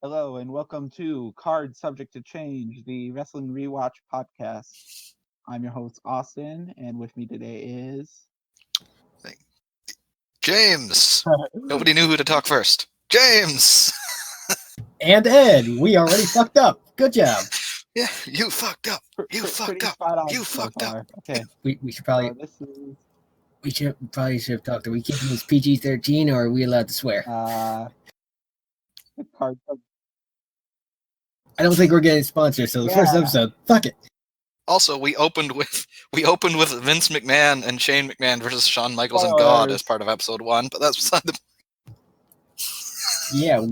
Hello and welcome to Card Subject to Change, the Wrestling Rewatch podcast. I'm your host, Austin, and with me today is... James! Nobody knew who to talk first. James! And Ed, we already fucked up. Good job. Yeah, you fucked up. You fucked up. You fucked up. Okay. We should probably... So this is... We should have talked. Are we keeping this PG-13 or are we allowed to swear? The Card Subject. I don't think we're getting sponsored, so the first episode, fuck it. Also, we opened with Vince McMahon and Shane McMahon versus Shawn Michaels and God as part of episode 1, but that's beside the... Yeah,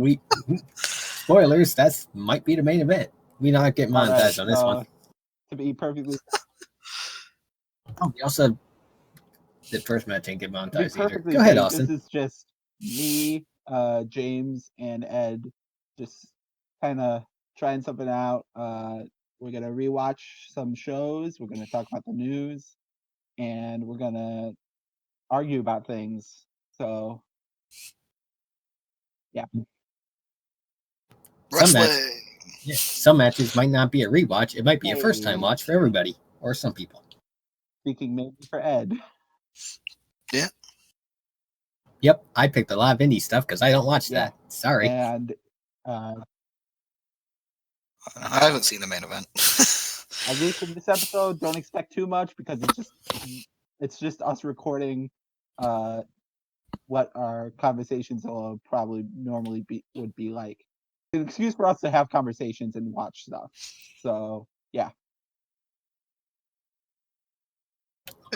spoilers, that might be the main event. We not get monetized on this one. To be perfectly... We also... The first match didn't get monetized either. Go ahead, Austin. This is just me, James, and Ed just kind of trying something out. We're going to rewatch some shows. We're going to talk about the news. And we're going to argue about things. So, yeah. Wrestling! Some matches might not be a rewatch. It might be a first-time watch for everybody. Or some people. Speaking maybe for Ed. Yeah. Yep, I picked a lot of indie stuff because I don't watch that. Sorry. And I haven't seen the main event. at least in this episode, don't expect too much because it's just us recording what our conversations will probably normally would be like. It's an excuse for us to have conversations and watch stuff. So yeah.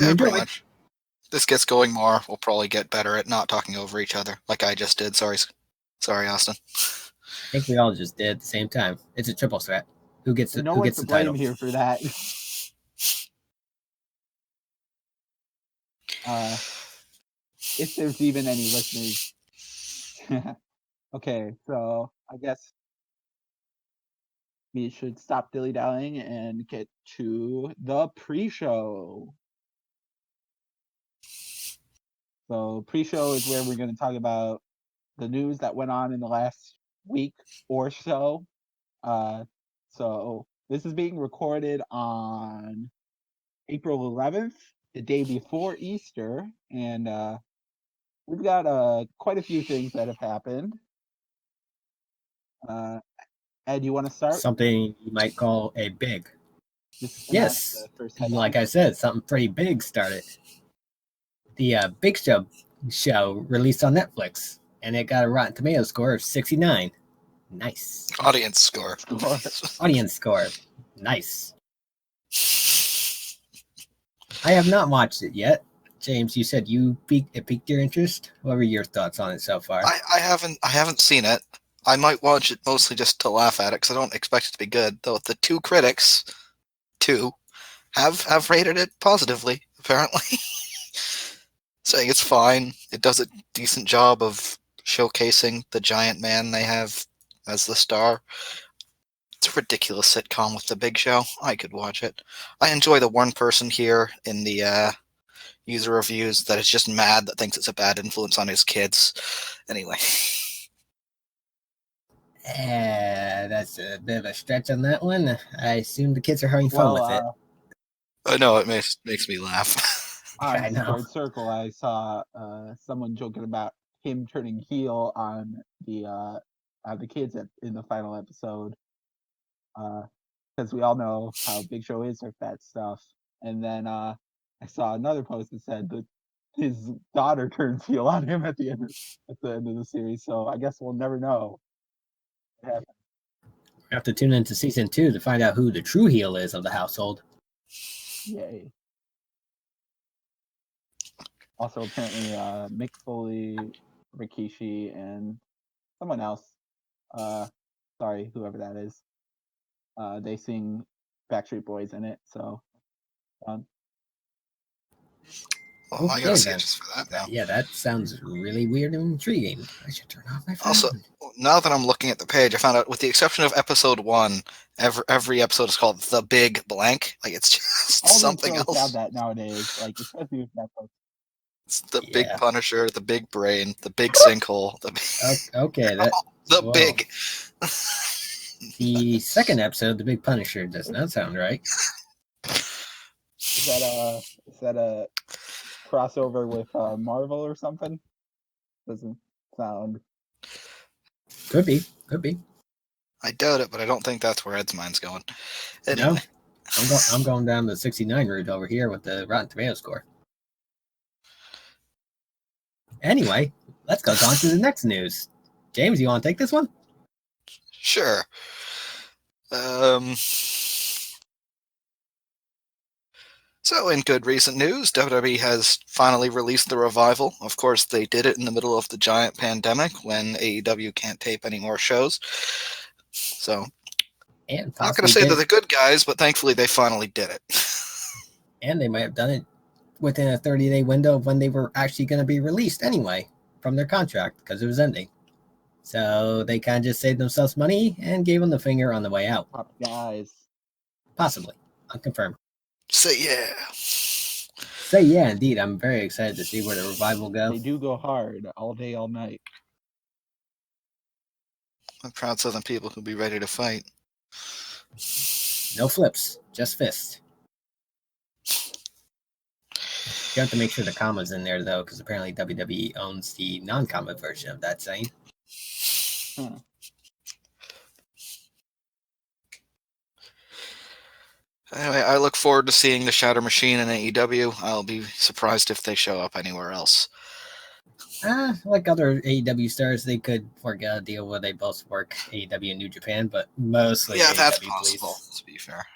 Yeah, pretty much. This gets going more. We'll probably get better at not talking over each other, like I just did. Sorry, Austin. I think we all just did at the same time. It's a triple threat. Who gets the title here for that? If there's even any listeners. Okay, so I guess we should stop dilly-dallying and get to the pre-show. So pre-show is where we're going to talk about the news that went on in the last week or so. So this is being recorded on April 11th, the day before Easter, and we've got quite a few things that have happened. Ed, you want to start? Something you might call a big. Yes, like I said, something pretty big started. The Big Show released on Netflix, and it got a Rotten Tomatoes score of 69. Nice. Audience score. Audience score. Nice. I have not watched it yet. James, you said it piqued your interest. What were your thoughts on it so far? I haven't seen it. I might watch it mostly just to laugh at it because I don't expect it to be good. Though the two critics, have rated it positively, apparently. Saying it's fine. It does a decent job of showcasing the giant man they have as the star. It's a ridiculous sitcom with the Big Show. I could watch it. I enjoy the one person here in the user reviews that is just mad that thinks it's a bad influence on his kids. Anyway. That's a bit of a stretch on that one. I assume the kids are having fun with it. I know, it makes me laugh. On Third Circle, I saw someone joking about him turning heel on the kids in the final episode, because we all know how Big Show is with that stuff. And then I saw another post that said that his daughter turns heel on him at the end of the series. So I guess we'll never know. We have to tune into season 2 to find out who the true heel is of the household. Yay. Also, apparently, Mick Foley, Rikishi, and someone else, sorry, whoever that is, they sing Backstreet Boys in it, so, Well, I gotta see it just for that now. Yeah, that sounds really weird and intriguing. I should turn off my phone. Also, now that I'm looking at the page, I found out, with the exception of episode 1, every episode is called The Big Blank. Like, it's just all something else. All have that nowadays, like, especially with Netflix. It's the Big Punisher, the Big Brain, the Big Sinkhole, the big... Okay, Big. The second episode, The Big Punisher, does not sound right. Is that a crossover with Marvel or something? Doesn't sound. Could be. I doubt it, but I don't think that's where Ed's mind's going. Anyway. No, I'm going down the 69 route over here with the Rotten Tomato score. Anyway, let's go on to the next news. James, you want to take this one? Sure. So, in good recent news, WWE has finally released the revival. Of course, they did it in the middle of the giant pandemic when AEW can't tape any more shows. So, And I'm not going to say they're the good guys, but thankfully they finally did it. And they might have done it within a 30-day window of when they were actually going to be released anyway from their contract because it was ending. So they kind of just saved themselves money and gave them the finger on the way out. Top guys. Possibly. Unconfirmed. Say yeah. Say yeah, indeed. I'm very excited to see where the revival goes. They do go hard all day, all night. I'm proud Southern people who'll be ready to fight. No flips, just fists. You have to make sure the comma's in there, though, because apparently WWE owns the non-comma version of that saying. Anyway, I look forward to seeing the Shatter Machine in AEW. I'll be surprised if they show up anywhere else. Like other AEW stars, they could work out a deal where they both work AEW and New Japan, but mostly yeah, AEW, that's possible, please. to be fair.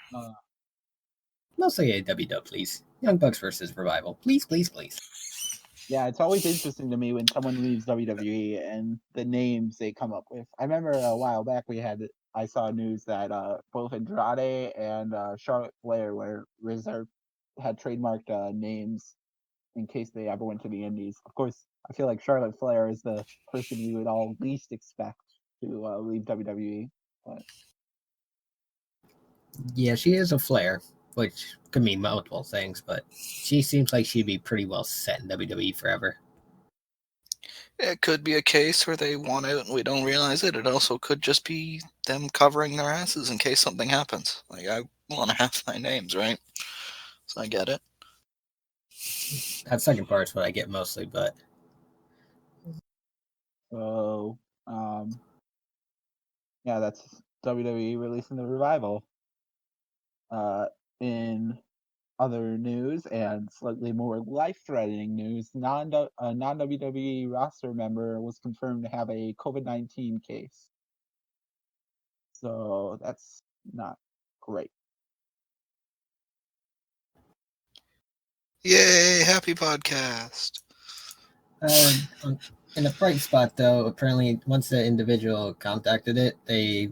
Mostly AEW, though, please. Young Bucks versus Revival. Please, please, please. Yeah, it's always interesting to me when someone leaves WWE and the names they come up with. I remember a while back I saw news that both Andrade and Charlotte Flair had trademarked names in case they ever went to the Indies. Of course, I feel like Charlotte Flair is the person you would all least expect to leave WWE. But Yeah, she is a Flair, which could mean multiple things, but she seems like she'd be pretty well set in WWE forever. It could be a case where they want out and we don't realize it. It also could just be them covering their asses in case something happens. Like, I want to have my names, right? So I get it. That second part's what I get mostly, but... So, yeah, that's WWE releasing the revival. In other news and slightly more life-threatening news, a non-WWE roster member was confirmed to have a COVID-19 case. So that's not great. Yay, happy podcast. In a bright spot, though, apparently once the individual contacted it, they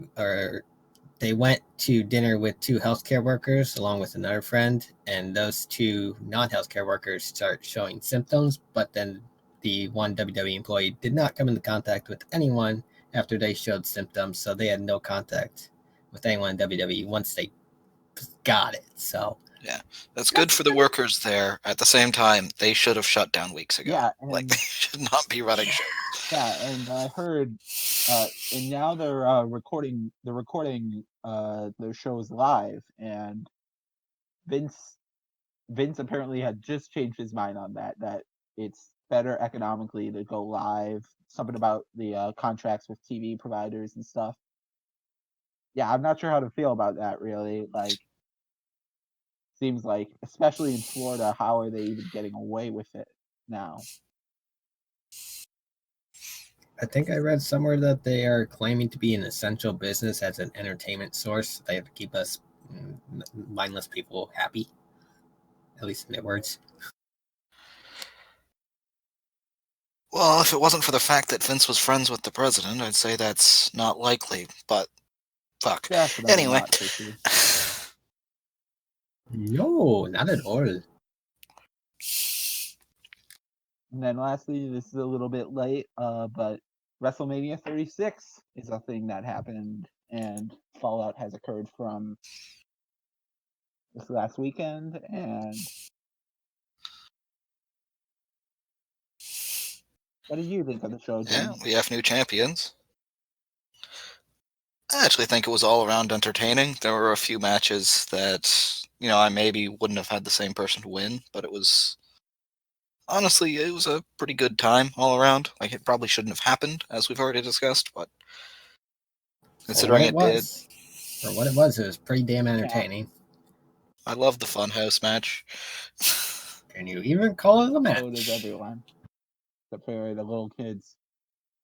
went to dinner with two healthcare workers along with another friend, and those two non-healthcare workers start showing symptoms, but then the one WWE employee did not come into contact with anyone after they showed symptoms, so they had no contact with anyone in WWE once they got it. So yeah, that's good for the workers there. At the same time, they should have shut down weeks ago. Yeah, like they should not be running shows. Yeah, and I heard, and now they're recording their shows live, and Vince apparently had just changed his mind on that it's better economically to go live. Something about the contracts with TV providers and stuff. Yeah, I'm not sure how to feel about that, really. Like, seems like, especially in Florida, how are they even getting away with it now? I think I read somewhere that they are claiming to be an essential business as an entertainment source. They have to keep us mindless people happy, at least in their words. Well, if it wasn't for the fact that Vince was friends with the president, I'd say that's not likely, but fuck. Anyway. No, not at all. And then lastly, this is a little bit late, but WrestleMania 36 is a thing that happened, and fallout has occurred from this last weekend, and what did you think of the show, James? Yeah, we have new champions. I actually think it was all around entertaining. There were a few matches that, I maybe wouldn't have had the same person to win, but it was honestly, it was a pretty good time all around. Like, it probably shouldn't have happened, as we've already discussed, but considering it did. For what it was pretty damn entertaining. I love the Funhouse match. Can you even call it a match? So does everyone. Except for the little kids,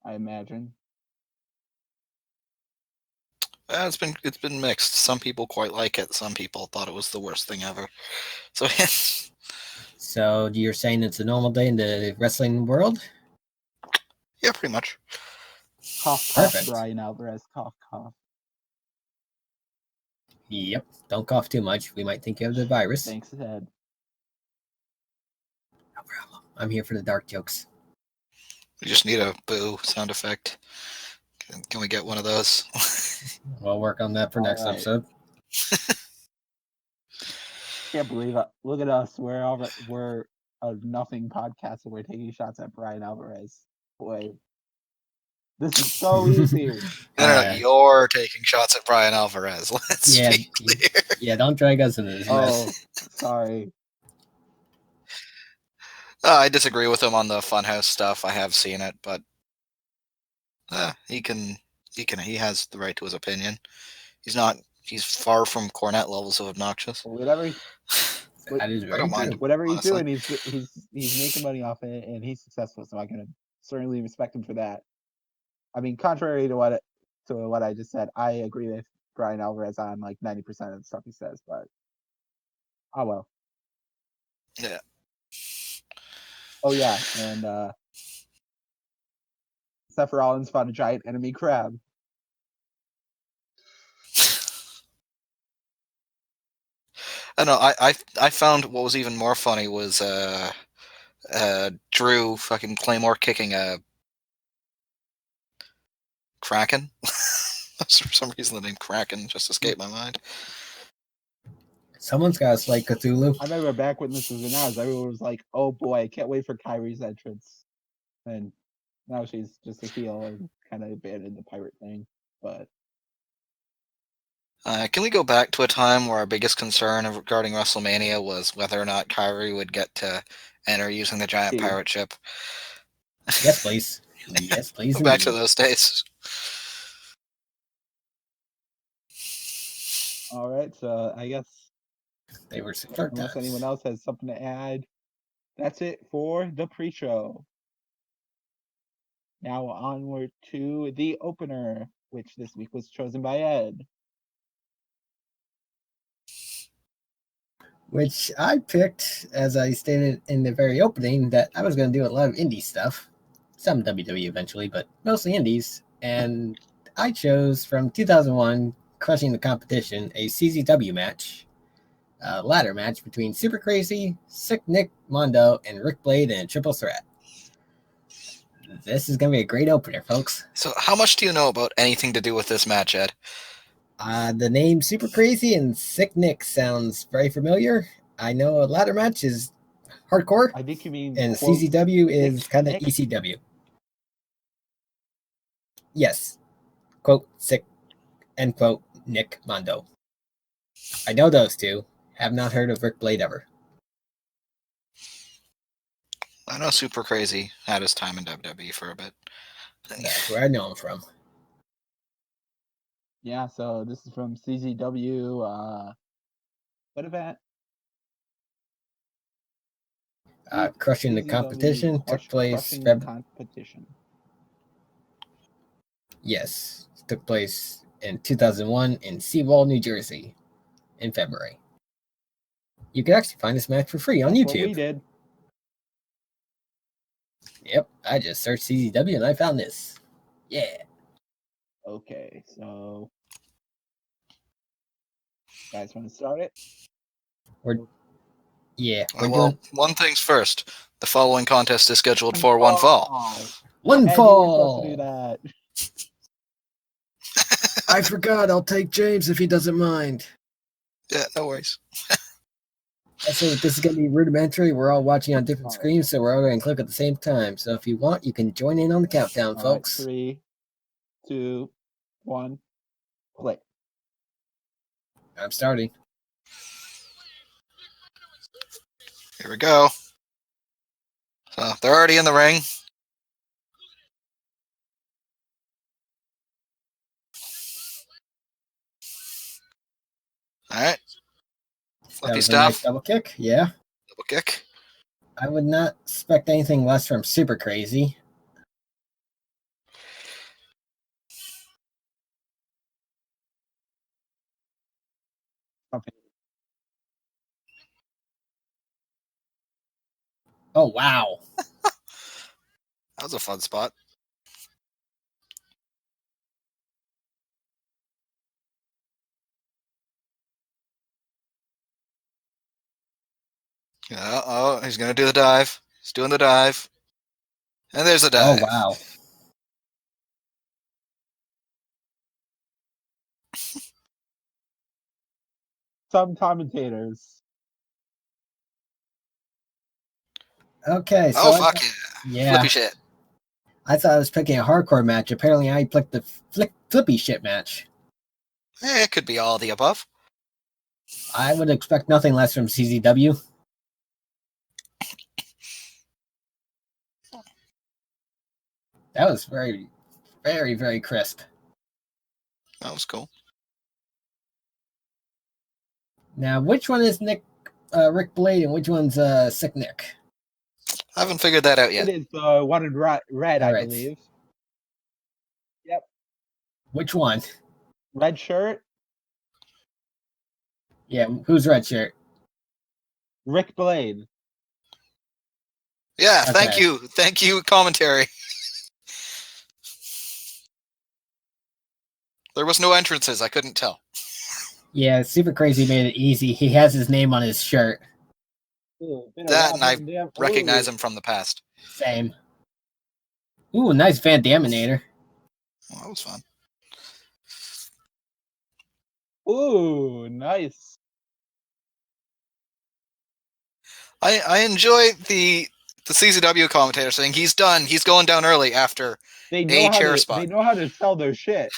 I imagine. It's been mixed. Some people quite like it. Some people thought it was the worst thing ever. So yes. So you're saying it's a normal day in the wrestling world? Yeah, pretty much. Cough, cough, Brian Alvarez. Cough, cough. Yep. Don't cough too much. We might think you have the virus. Thanks, Ed. No problem. I'm here for the dark jokes. We just need a boo sound effect. Can we get one of those? We'll work on that for next episode. Can't believe it. Look at us. We're a nothing podcast and we're taking shots at Brian Alvarez. Boy, this is so easy. No, you're taking shots at Brian Alvarez. Let's be clear. Yeah, don't drag us into this mess. Sorry. I disagree with him on the Funhouse stuff. I have seen it, but he has the right to his opinion. He's far from Cornette levels of obnoxious. Whatever he's honestly. doing, he's making money off it and he's successful, so I can certainly respect him for that. I mean, contrary to what I just said, I agree with Brian Alvarez on like 90% of the stuff he says, but oh well. Yeah. Oh yeah, and Seth Rollins found a giant enemy crab. I know. I found what was even more funny was Drew fucking Claymore kicking a Kraken. For some reason, the name Kraken just escaped my mind. Someone's got to slay Cthulhu. I remember back when this was announced, everyone was like, "Oh boy, I can't wait for Kyrie's entrance." And now she's just a heel and kind of abandoned the pirate thing. But can we go back to a time where our biggest concern regarding WrestleMania was whether or not Kyrie would get to enter using the giant pirate ship? Yes, please. Yes, please. Go back to those days. All right, so I guess they were super. Unless anyone else has something to add, that's it for the pre-show. Now onward to the opener, which this week was chosen by Ed. Which I picked, as I stated in the very opening, that I was going to do a lot of indie stuff. Some WWE eventually, but mostly indies. And I chose from 2001, Crushing the Competition, a CZW match. A ladder match between Super Crazy, Sick Nick, Mondo, and Rick Blade in a triple threat. This is going to be a great opener, folks. So how much do you know about anything to do with this match, Ed? The name Super Crazy and Sick Nick sounds very familiar. I know a ladder match is hardcore. I think you mean... And CZW is kind of ECW. Yes. Quote, Sick, end quote, Nick Mondo. I know those two. Have not heard of Rick Blade ever. I know Super Crazy had his time in WWE for a bit. That's where I know him from. Yeah, so this is from CZW. What event? Crushing the Competition took place. Competition. Yes, took place in 2001 in Seawall, New Jersey, in February. You can actually find this match for free on YouTube. What we did. Yep, I just searched CZW and I found this. Yeah. Okay, so you guys want to start it? We're doing... one thing's first. The following contest is scheduled for one fall. One fall. Do that. I forgot. I'll take James if he doesn't mind. Yeah, no worries. So this is going to be rudimentary. We're all watching on different screens, so we're all going to click at the same time. So if you want, you can join in on the countdown, folks. 3, 2, 1. Play. I'm starting. Here we go. So they're already in the ring. All right. That Flippy was a stuff. nice double kick. Yeah. Double kick. I would not expect anything less from Super Crazy. Okay. Oh, wow. That was a fun spot. Oh, he's going to do the dive. He's doing the dive. And there's a dive. Oh, wow. Some commentators. Okay, so Oh, fuck yeah. yeah. Flippy shit. I thought I was picking a hardcore match. Apparently, I picked the flippy shit match. It could be all of the above. I would expect nothing less from CZW. That was very, very, very crisp. That was cool. Now, which one is Rick Blade and which one's Sick Nick? I haven't figured that out yet. It is the one in red, I Alright. believe. Yep. Which one? Red shirt. Yeah, who's red shirt? Rick Blade. Yeah, Okay. thank you. Thank you, commentary. There was no entrances. I couldn't tell. Yeah, Super Crazy made it easy. He has his name on his shirt. Ooh, That, and I recognize him from the past. Same. Ooh, nice Van Daminator. Well, that was fun. Ooh, nice. I enjoy the CZW commentator saying he's done. He's going down early after They know a how chair to, spot. They know how to sell their shit.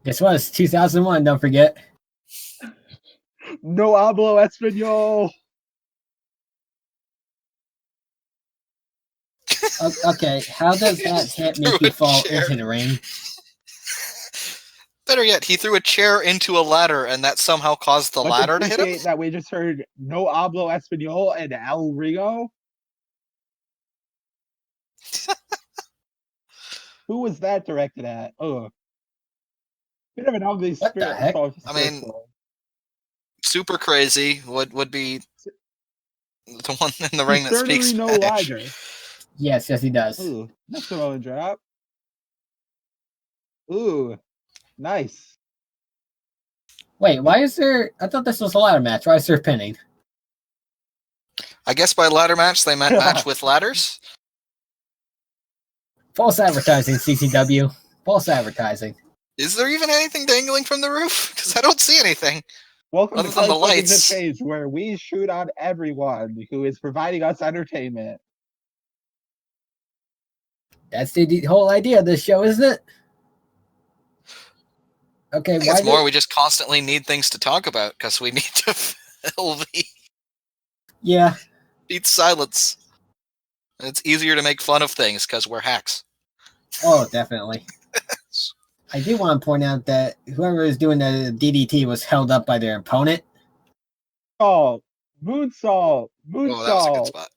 Guess what? It's 2001, don't forget. No hablo español. Okay, how does that hit make you fall into the ring? Better yet, he threw a chair into a ladder, and that somehow caused the ladder to hit him. That we just heard no hablo español and El Rigo. Who was that directed at? Oh, bit of an ugly What the spirit. heck? I mean, Super Crazy would be the one in the ring that speaks certainly no Spanish. liger. Yes, he does. Ooh, nice Samoan drop. Ooh, nice. Wait, why is there... I thought this was a ladder match. Why is there pinning? I guess by ladder match, they meant match with ladders. False advertising, CCW. False advertising. Is there even anything dangling from the roof? Because I don't see anything. Welcome Other to than the Cards, Buttons, lights. and Page, where we shoot on everyone who is providing us entertainment. That's the whole idea of this show, isn't it? Okay, I think it's more we just constantly need things to talk about because we need to fill the Yeah. beat silence. And it's easier to make fun of things because we're hacks. Oh, definitely. I do want to point out that whoever is doing the DDT was held up by their opponent. Oh, moonsault. Oh, that was a good spot.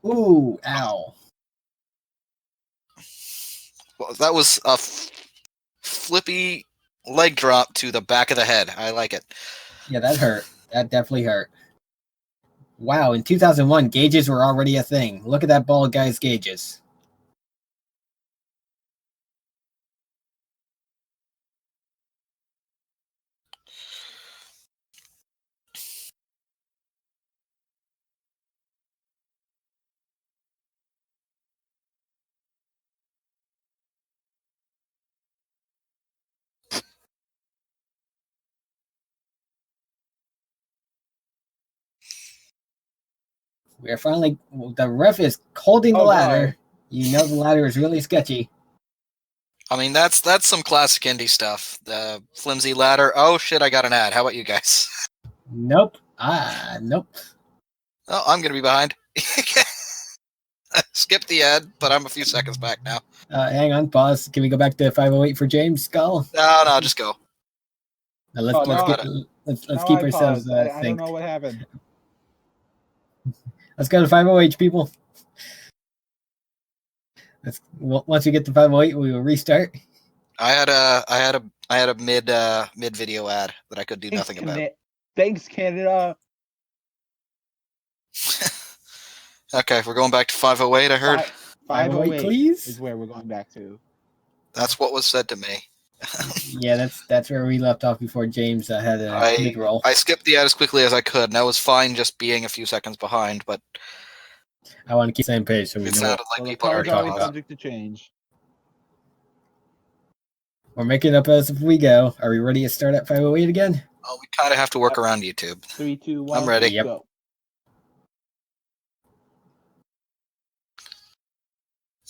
Ooh, ow. Well, that was a flippy leg drop to the back of the head. I like it. Yeah, that hurt. That definitely hurt. Wow, in 2001, gauges were already a thing. Look at that bald guy's gauges. We're finally... The ref is holding the ladder. Boy. You know the ladder is really sketchy. I mean, that's some classic indie stuff. The flimsy ladder. Oh shit! I got an ad. How about you guys? Nope. Nope. Oh, I'm gonna be behind. Skip the ad, but I'm a few seconds back now. Hang on, pause. Can we go back to 508 for James Skull? No, just go. Now let's Now keep I ourselves paused. I don't synced. know what happened. Let's go to 508, people. Once we get to 508, we will restart. I had a mid video ad that I could do nothing about. Thanks, Canada. Okay, we're going back to 508. I heard 508, please. is where we're going back to. that's what was said to me. Yeah, that's where we left off before James had a mid roll. I skipped the ad as quickly as I could, and I was fine just being a few seconds behind. But I want to keep the same page so we it know. sounded like Well, the people are car's talking always about. subject to change. We're making up as we go. Are we ready to start at 508 again? Oh, we kind of have to work around YouTube. 3, 2, 1. I'm ready. Yep. Go.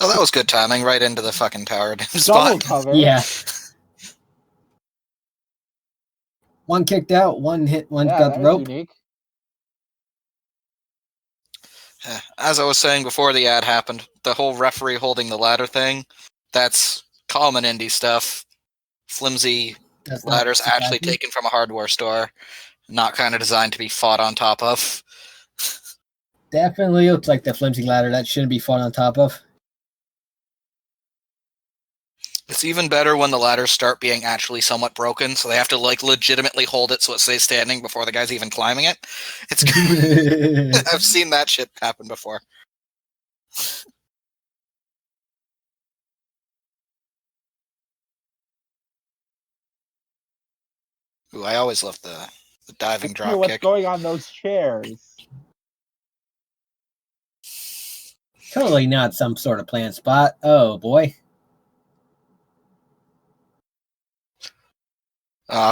Oh, that was good timing. Right into the fucking tower Double spot. cover. Yeah. One kicked out, one hit, one got the rope. Unique. As I was saying before the ad happened, the whole referee holding the ladder thing, that's common indie stuff. Flimsy ladders actually taken from a hardware store, not kind of designed to be fought on top of. Definitely looks like the flimsy ladder that shouldn't be fought on top of. It's even better when the ladders start being actually somewhat broken, so they have to like legitimately hold it so it stays standing before the guy's even climbing it. It's I've seen that shit happen before. Ooh, I always love the diving drop What's kick. going on those chairs? Totally not some sort of planned spot. Oh boy.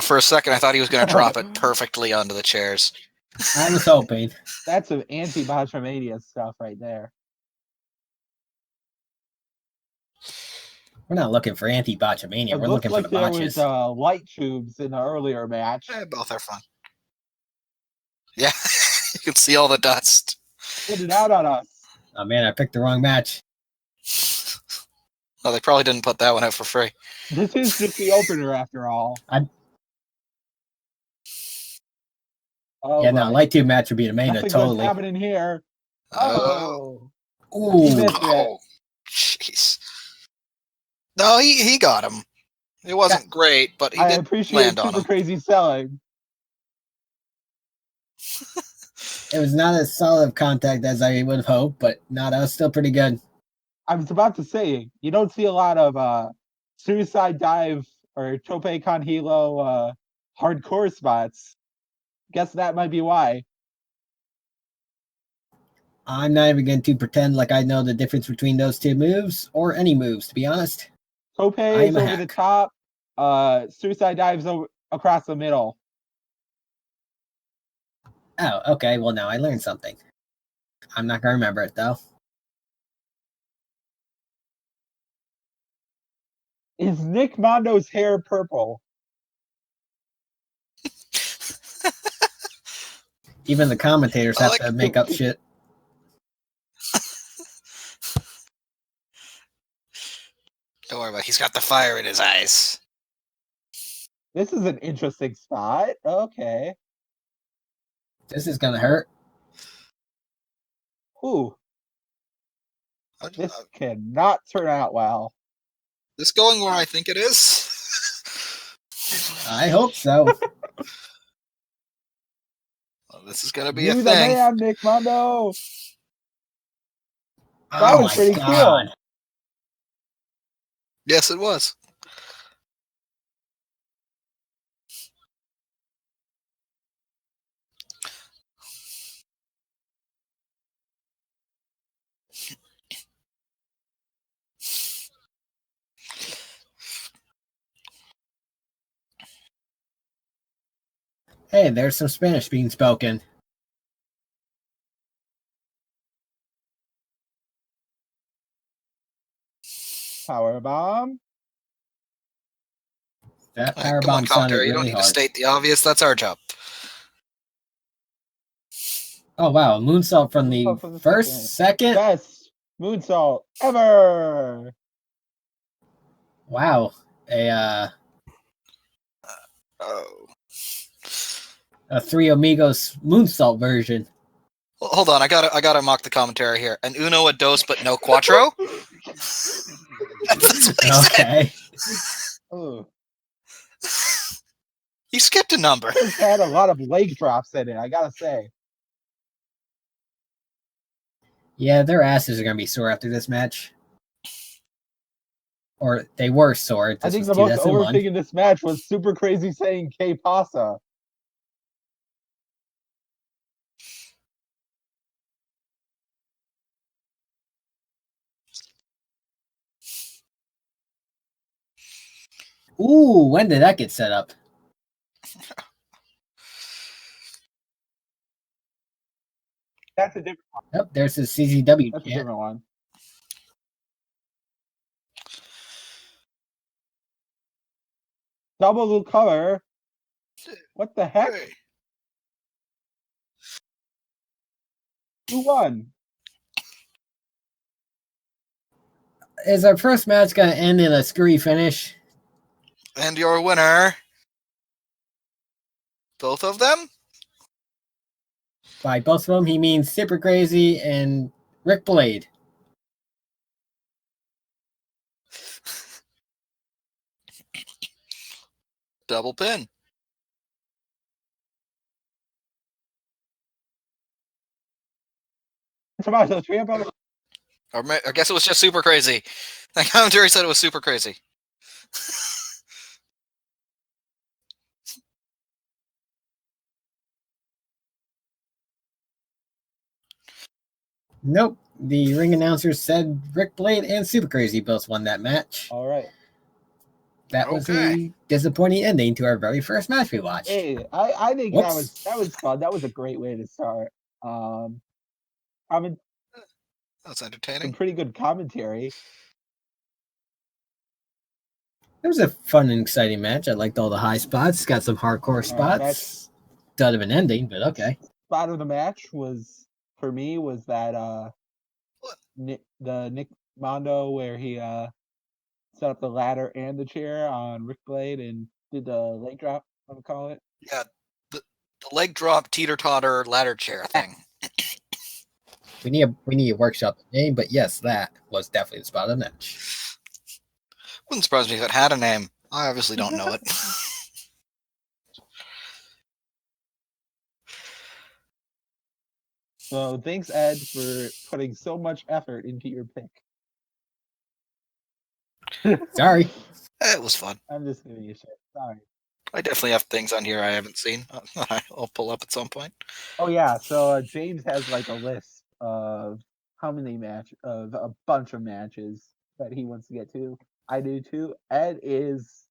For a second, I thought he was going to drop it perfectly onto the chairs. I was hoping. That's some anti-Botchamania stuff right there. We're not looking for anti-Botchamania. We're looking for the botches. There was light tubes in the earlier match. Both are fun. Yeah, you can see all the dust. Put it out on us. Oh man, I picked the wrong match. Well, they probably didn't put that one out for free. This is just the opener after all. No, light tube match would be the main. Nothing Totally. good's happening here. Oh. Ooh. He missed it. Jeez. No, he got him. It wasn't great, but he did appreciate land on super him. crazy selling. It was not as solid of contact as I would have hoped, but no, that was still pretty good. I was about to say, you don't see a lot of suicide dive or tope con hilo hardcore spots. Guess that might be why. I'm not even going to pretend like I know the difference between those two moves, or any moves, to be honest. Tope is over the top. Suicide dives across the middle. Oh, okay. Well, now I learned something. I'm not going to remember it, though. Is Nick Mondo's hair purple? Even the commentators have to make up shit. Don't worry about it. He's got the fire in his eyes. This is an interesting spot. Okay. This is going to hurt. Ooh. This cannot turn out well. This going where I think it is? I hope so. Well, this is going to be a You thing. the man, Nick Mondo. That Oh was pretty God. cool. Yes, it was. Hey, there's some Spanish being spoken. Powerbomb. That Come on, powerbomb sounded commentary. You don't really need to hard. state the obvious. That's our job. Oh wow, moonsault from the Moonsault from the first, second. Best moonsault ever. Wow, Oh. a Three Amigos moonsault version. Well, hold on, I gotta mock the commentary here. An uno a dos, but no cuatro. That's what he said. Okay. Ooh. You skipped a number. This had a lot of leg drops in it, I gotta say. Yeah, their asses are gonna be sore after this match. Or they were sore. I This think was the most over 2001. thing in this match was Super Crazy saying "Que pasa." Ooh, when did that get set up? That's a different one. Yep, there's the CZW That's a chant. different one. Double cover. What the heck? Hey. Who won? Is our first match gonna end in a screwy finish? And your winner. Both of them? By both of them, he means Super Crazy and Rick Blade. Double pin. Tommaso Ciampa. Or I guess it was just Super Crazy. The commentary said it was Super Crazy. Nope. The ring announcer said Rick Blade and Super Crazy both won that match. All right. That was Okay. a disappointing ending to our very first match we watched. Hey, I think Whoops. that was fun. That was a great way to start. I mean, That's some entertaining. pretty good commentary. It was a fun and exciting match. I liked all the high spots. Got some hardcore spots. Dud of an ending, but okay. Spot of the match was for me was that Nick Mondo where he set up the ladder and the chair on Rick Blade and did the leg drop, I'm gonna call it. Yeah, the leg drop teeter-totter ladder chair thing. We need a workshop name, but yes, that was definitely the spot of the match. Wouldn't surprise me if it had a name. I obviously don't know it. So thanks, Ed, for putting so much effort into your pick. Sorry. It was fun. I'm just giving you shit. Sorry. I definitely have things on here I haven't seen. I'll pull up at some point. Oh yeah, so James has like a list of how many of a bunch of matches that he wants to get to. I do too. Ed is,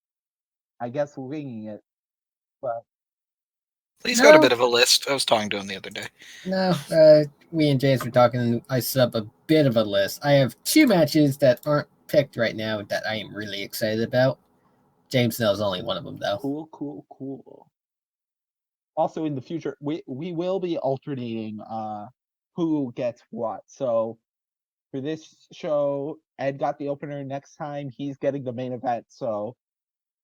I guess, winging it, but He's got a bit of a list. I was talking to him the other day. No, we and James were talking, and I set up a bit of a list. I have 2 matches that aren't picked right now that I am really excited about. James knows only one of them, though. Cool. Also, in the future, we will be alternating who gets what. So for this show, Ed got the opener. Next time, he's getting the main event. So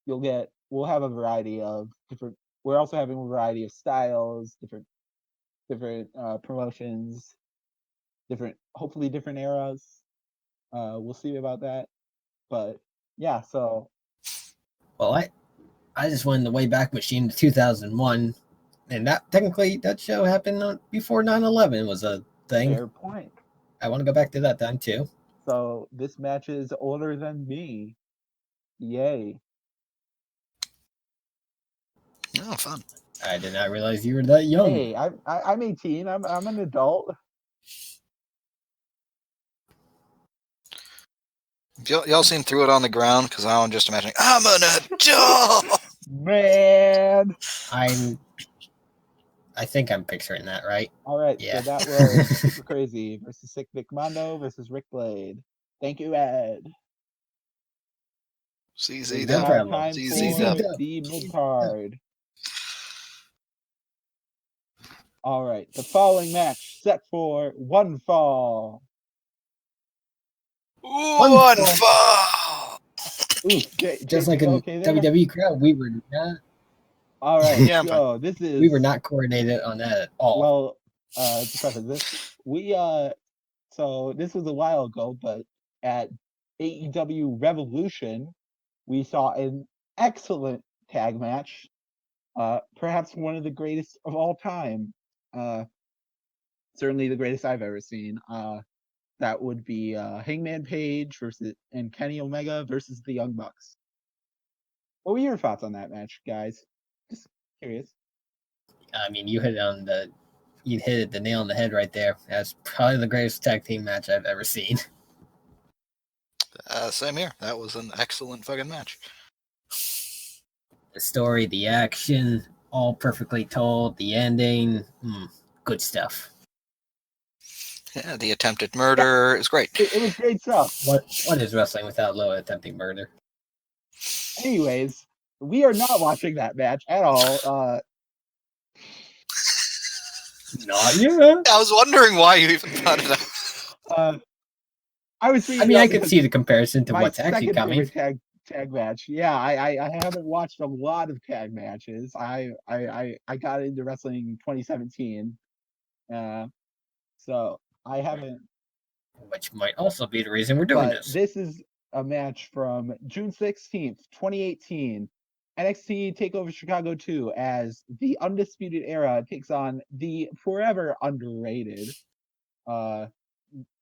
we'll have a variety of different. We're also having a variety of styles, different promotions, hopefully different eras. We'll see about that. But yeah, so Well, I just won the Wayback Machine to 2001, and that show happened before 9/11 was a thing. fair point. I want to go back to that time too. So this match is older than me. Yay. Oh, fun. I did not realize you were that young. Hey, I'm 18. I'm an adult. Y'all seen Threw It on the Ground? Because I'm just imagining, I'm an adult! Man. I think I'm picturing that, right? All right, Yeah. so that was Super Crazy versus Sick Nick Mondo versus Rick Blade. Thank you, Ed. CZ No Now dub. problem. time CZ for dub. the mid-card. All right, the following match set for one fall. One fall. Oof, Just like you in okay there? WWE crowd, we were not All right, Yeah, I'm so this is we were not coordinated on that at all. well, to preface this, so this was a while ago, but at AEW Revolution, we saw an excellent tag match, perhaps one of the greatest of all time. Certainly the greatest I've ever seen. That would be Hangman Page and Kenny Omega versus the Young Bucks. What were your thoughts on that match, guys? Just curious. I mean, you hit the nail on the head right there. That's probably the greatest tag team match I've ever seen. Same here. That was an excellent fucking match. The story, the action, all perfectly told. The ending, good stuff. Yeah, the attempted murder is great. It was great stuff. What is wrestling without Loa attempting murder? Anyways, we are not watching that match at all. Not yet. I was wondering why you even brought it up. I was thinking. I mean, I could see the comparison to my what's actually second coming. favorite tag match. Yeah, I haven't watched a lot of tag matches. I got into wrestling in 2017. So I haven't. Which might also be the reason we're doing this. This is a match from June 16th, 2018. NXT TakeOver Chicago 2 as the Undisputed Era takes on the forever underrated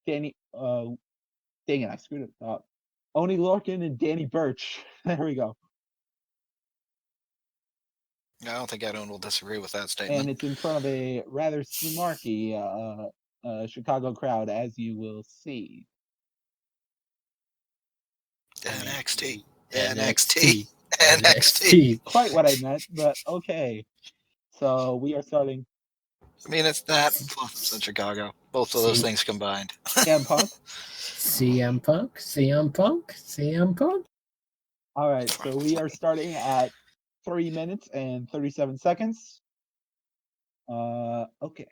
Danny dang it, I screwed it up. Oney Lorcan and Danny Burch. There we go. I don't think anyone will disagree with that statement. And it's in front of a rather smarky Chicago crowd, as you will see. NXT. Quite what I meant, but okay. So we are starting. I mean, it's that plus in Chicago. Both of those things combined. CM Punk. CM Punk. All right, so we are starting at 3 minutes and 37 seconds. Okay.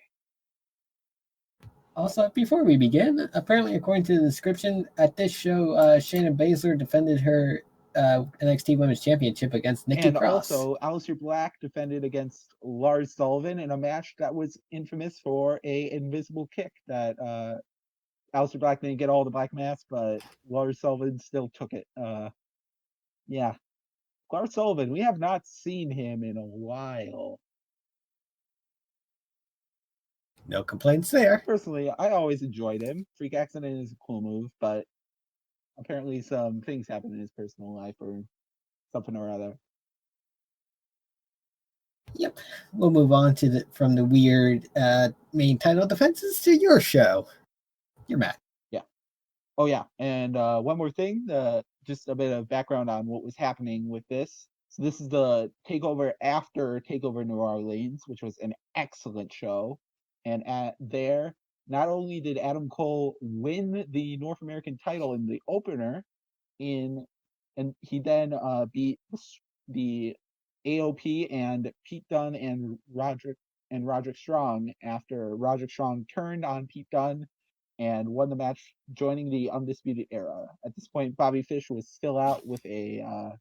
Also, before we begin, apparently, according to the description, at this show, Shayna Baszler defended her NXT Women's Championship against Nikki Cross. And also, Aleister Black defended against Lars Sullivan in a match that was infamous for a invisible kick that Aleister Black didn't get all the black mass, but Lars Sullivan still took it. Yeah. Lars Sullivan, we have not seen him in a while. No complaints there. Personally, I always enjoyed him. Freak Accident is a cool move, but apparently some things happen in his personal life or something or other. Yep. We'll move on to from the weird main title defenses to your show. Your match. Yeah. Oh, yeah. And one more thing, just a bit of background on what was happening with this. So this is the takeover after Takeover New Orleans, which was an excellent show. And there, not only did Adam Cole win the North American title in the opener, and he then beat the AOP and Pete Dunne and Roderick Strong after Roderick Strong turned on Pete Dunne and won the match, joining the Undisputed Era. At this point, Bobby Fish was still out with a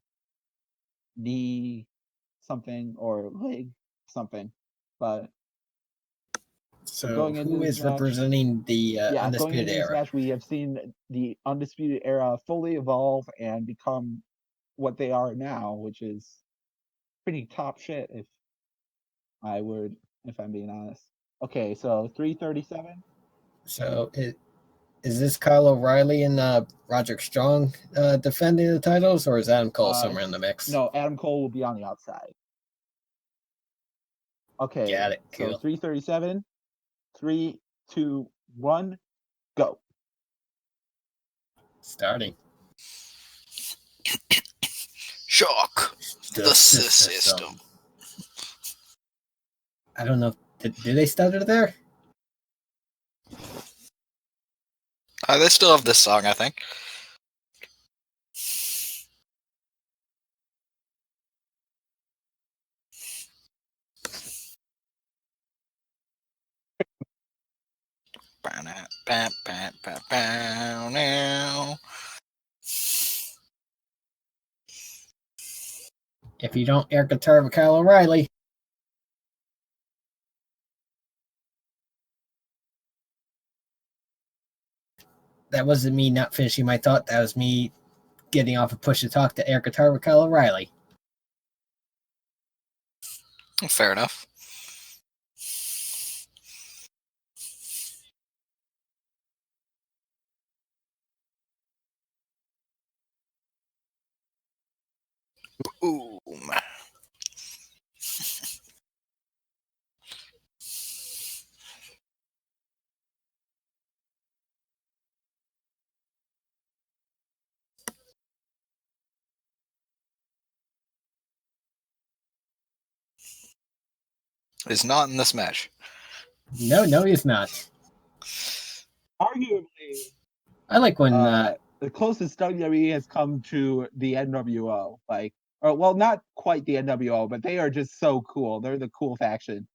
knee something or leg something, but so who is representing the Undisputed Era? This match, we have seen the Undisputed Era fully evolve and become what they are now, which is pretty top shit, if I'm being honest. Okay, so 337. So is this Kyle O'Reilly and Roderick Strong defending the titles, or is Adam Cole somewhere in the mix? No, Adam Cole will be on the outside. Okay, got it. Cool. So 337. 3, 2, 1, go. Starting. Shock the system. I don't know. Did they stutter there? They still have this song, I think. Now. If you don't air guitar with Kyle O'Reilly. That wasn't me not finishing my thought. That was me getting off a push to talk to air guitar with Kyle O'Reilly. Fair enough. Ooh. Is not in this match. No, he's not. Arguably, I like when the closest WWE has come to the NWO. Like, well, not quite the NWO, but they are just so cool. They're the cool faction.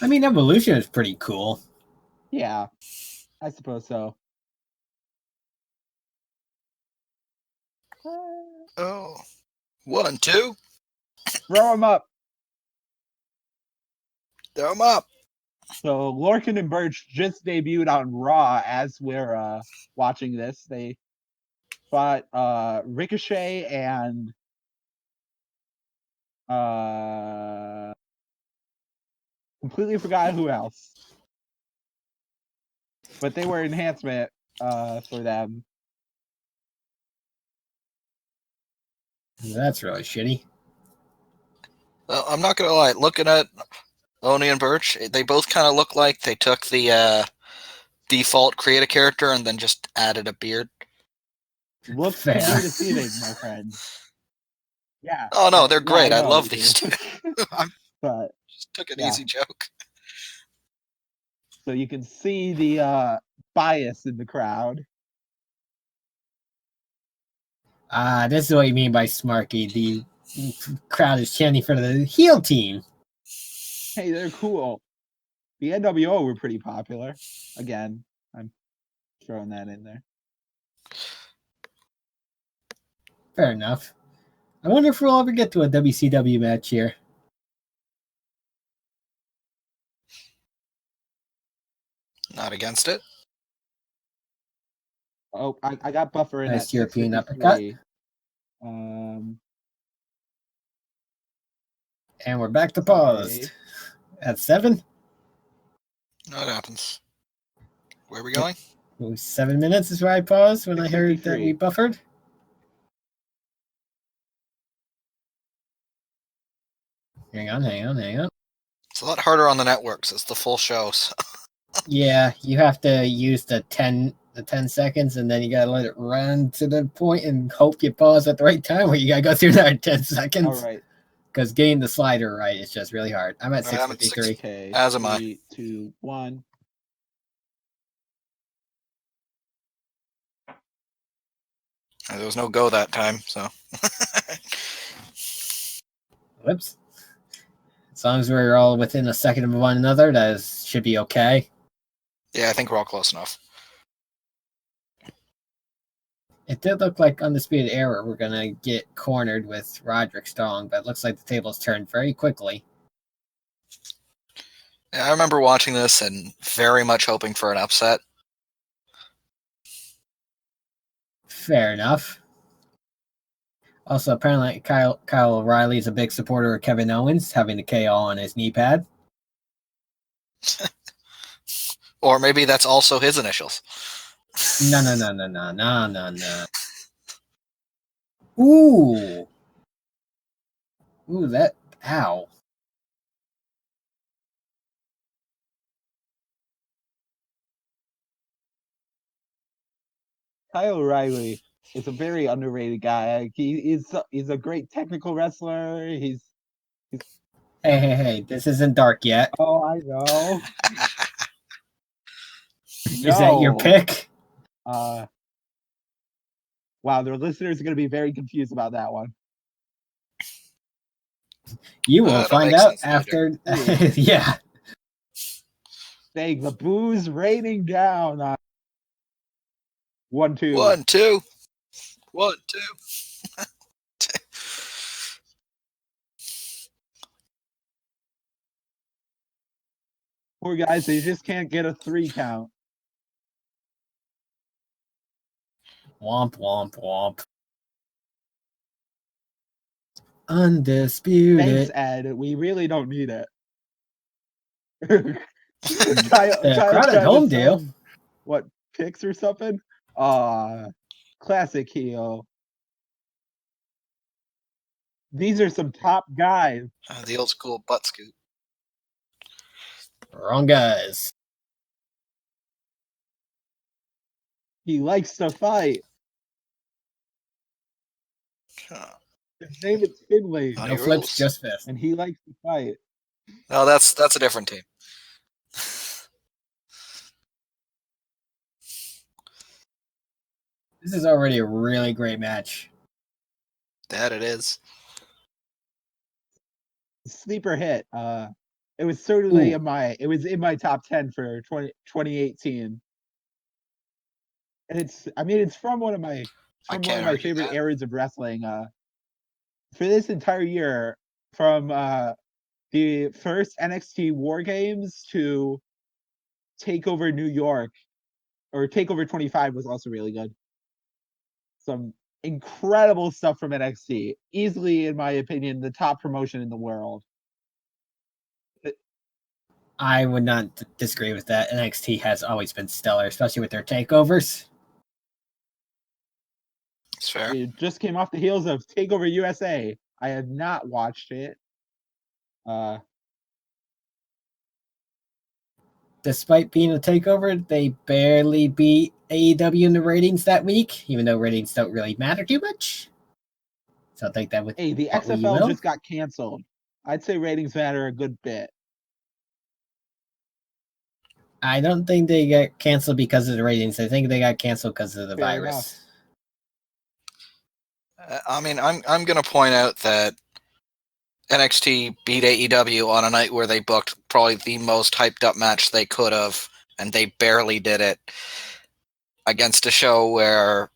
I mean, Evolution is pretty cool. Yeah, I suppose so. Oh. 1, 2. Throw him up. Throw him up. So Lorcan and Burch just debuted on Raw as we're watching this. They fought Ricochet and completely forgot who else. But they were enhancement for them. That's really shitty. Well, I'm not gonna lie. Looking at Oney and Burch, they both kind of look like they took the default create a character and then just added a beard. Looks to be deceiving, my friend. Yeah. Oh no, they're great. Yeah, I love these two. But just took an easy joke. So you can see the bias in the crowd. This is what you mean by smarky. The crowd is chanting for the heel team. Hey, they're cool. The NWO were pretty popular. Again, I'm throwing that in there. Fair enough. I wonder if we'll ever get to a WCW match here. Not against it. Oh, I got Buffer in Nice at European uppercut. And we're back to paused. At 7? No, it happens. Where are we going? 7 minutes is where I paused when I heard that we buffered. Hang on. It's a lot harder on the networks. It's the full shows. Yeah, you have to use the 10 seconds, and then you gotta let it run to the point and hope you pause at the right time, where you gotta go through that 10 seconds. All right. Because getting the slider right is just really hard. I'm at 6:53. Okay. As am I. 3, 2, 1. There was no go that time, so. Whoops. As long as we're all within a second of one another, that should be okay. Yeah, I think we're all close enough. It did look like Undisputed Era we're going to get cornered with Roderick Strong, but it looks like the tables turned very quickly. Yeah, I remember watching this and very much hoping for an upset. Fair enough. Also, apparently Kyle O'Reilly is a big supporter of Kevin Owens, having the KO on his knee pad. Or maybe that's also his initials. No. Ooh, that, ow. Kyle O'Reilly is a very underrated guy. He's a great technical wrestler. Hey, this isn't dark yet. Oh, I know. Is that your pick? Wow, the listeners are going to be very confused about that one. You will find out after. Yeah. mistake. The booze raining down on 1-2. 1-2. 1-2. Poor guys, they just can't get a 3 count. Womp, womp, womp. Undisputed. Thanks, Ed. We really don't need it. Kyle crowd at home deal. What, picks or something? Classic heel. These are some top guys. The old school butt scoot. Wrong guys. He likes to fight. His name is Finley. Oney No rules. flips, just fist. And he likes to fight. No, that's a different team. This is already a really great match. That it is. Sleeper hit. It was certainly in my top 10 for 2018. And it's from one of my favorite eras of wrestling. For this entire year, from the first NXT War Games to TakeOver New York, or TakeOver 25 was also really good. Some incredible stuff from NXT. Easily, in my opinion, the top promotion in the world. I would not disagree with that. NXT has always been stellar, especially with their takeovers. It's fair. It just came off the heels of TakeOver USA. I have not watched it. Despite being a takeover, they barely beat AEW in the ratings that week, even though ratings don't really matter too much. So I think that would. Hey, the XFL just got canceled. I'd say ratings matter a good bit. I don't think they got canceled because of the ratings. I think they got canceled because of the Fair virus. I mean, I'm going to point out that NXT beat AEW on a night where they booked probably the most hyped up match they could have, and they barely did it against a show where,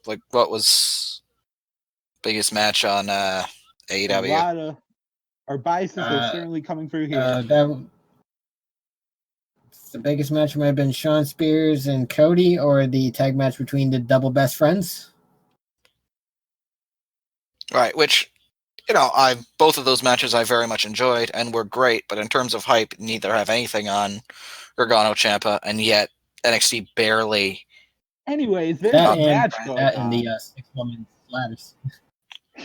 like, what was biggest match on AEW? A lot of our biases are certainly coming through here. The biggest match might have been Shawn Spears and Cody, or the tag match between the double best friends. Right, which, both of those matches I very much enjoyed and were great, but in terms of hype, neither have anything on Gargano Ciampa, and yet NXT barely. Anyways, there's a match going on. And the 6-woman ladders.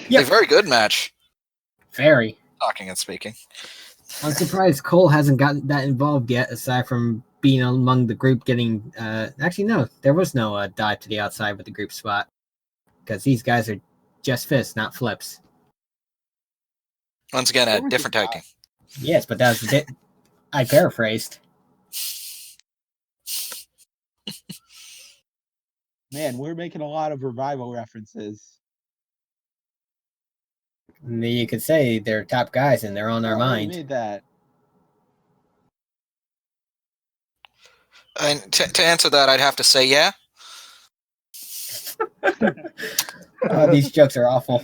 Yep. A very good match. Very. Talking and speaking. I'm surprised Cole hasn't gotten that involved yet, aside from being among the group getting... actually, no. There was no dive to the outside with the group spot. Because these guys are just fists, not flips. Once again, a different tag team. Yes, but that was I paraphrased. Man, we're making a lot of Revival references. You could say they're top guys and they're on our mind. Made that. And to answer that, I'd have to say, yeah. These jokes are awful.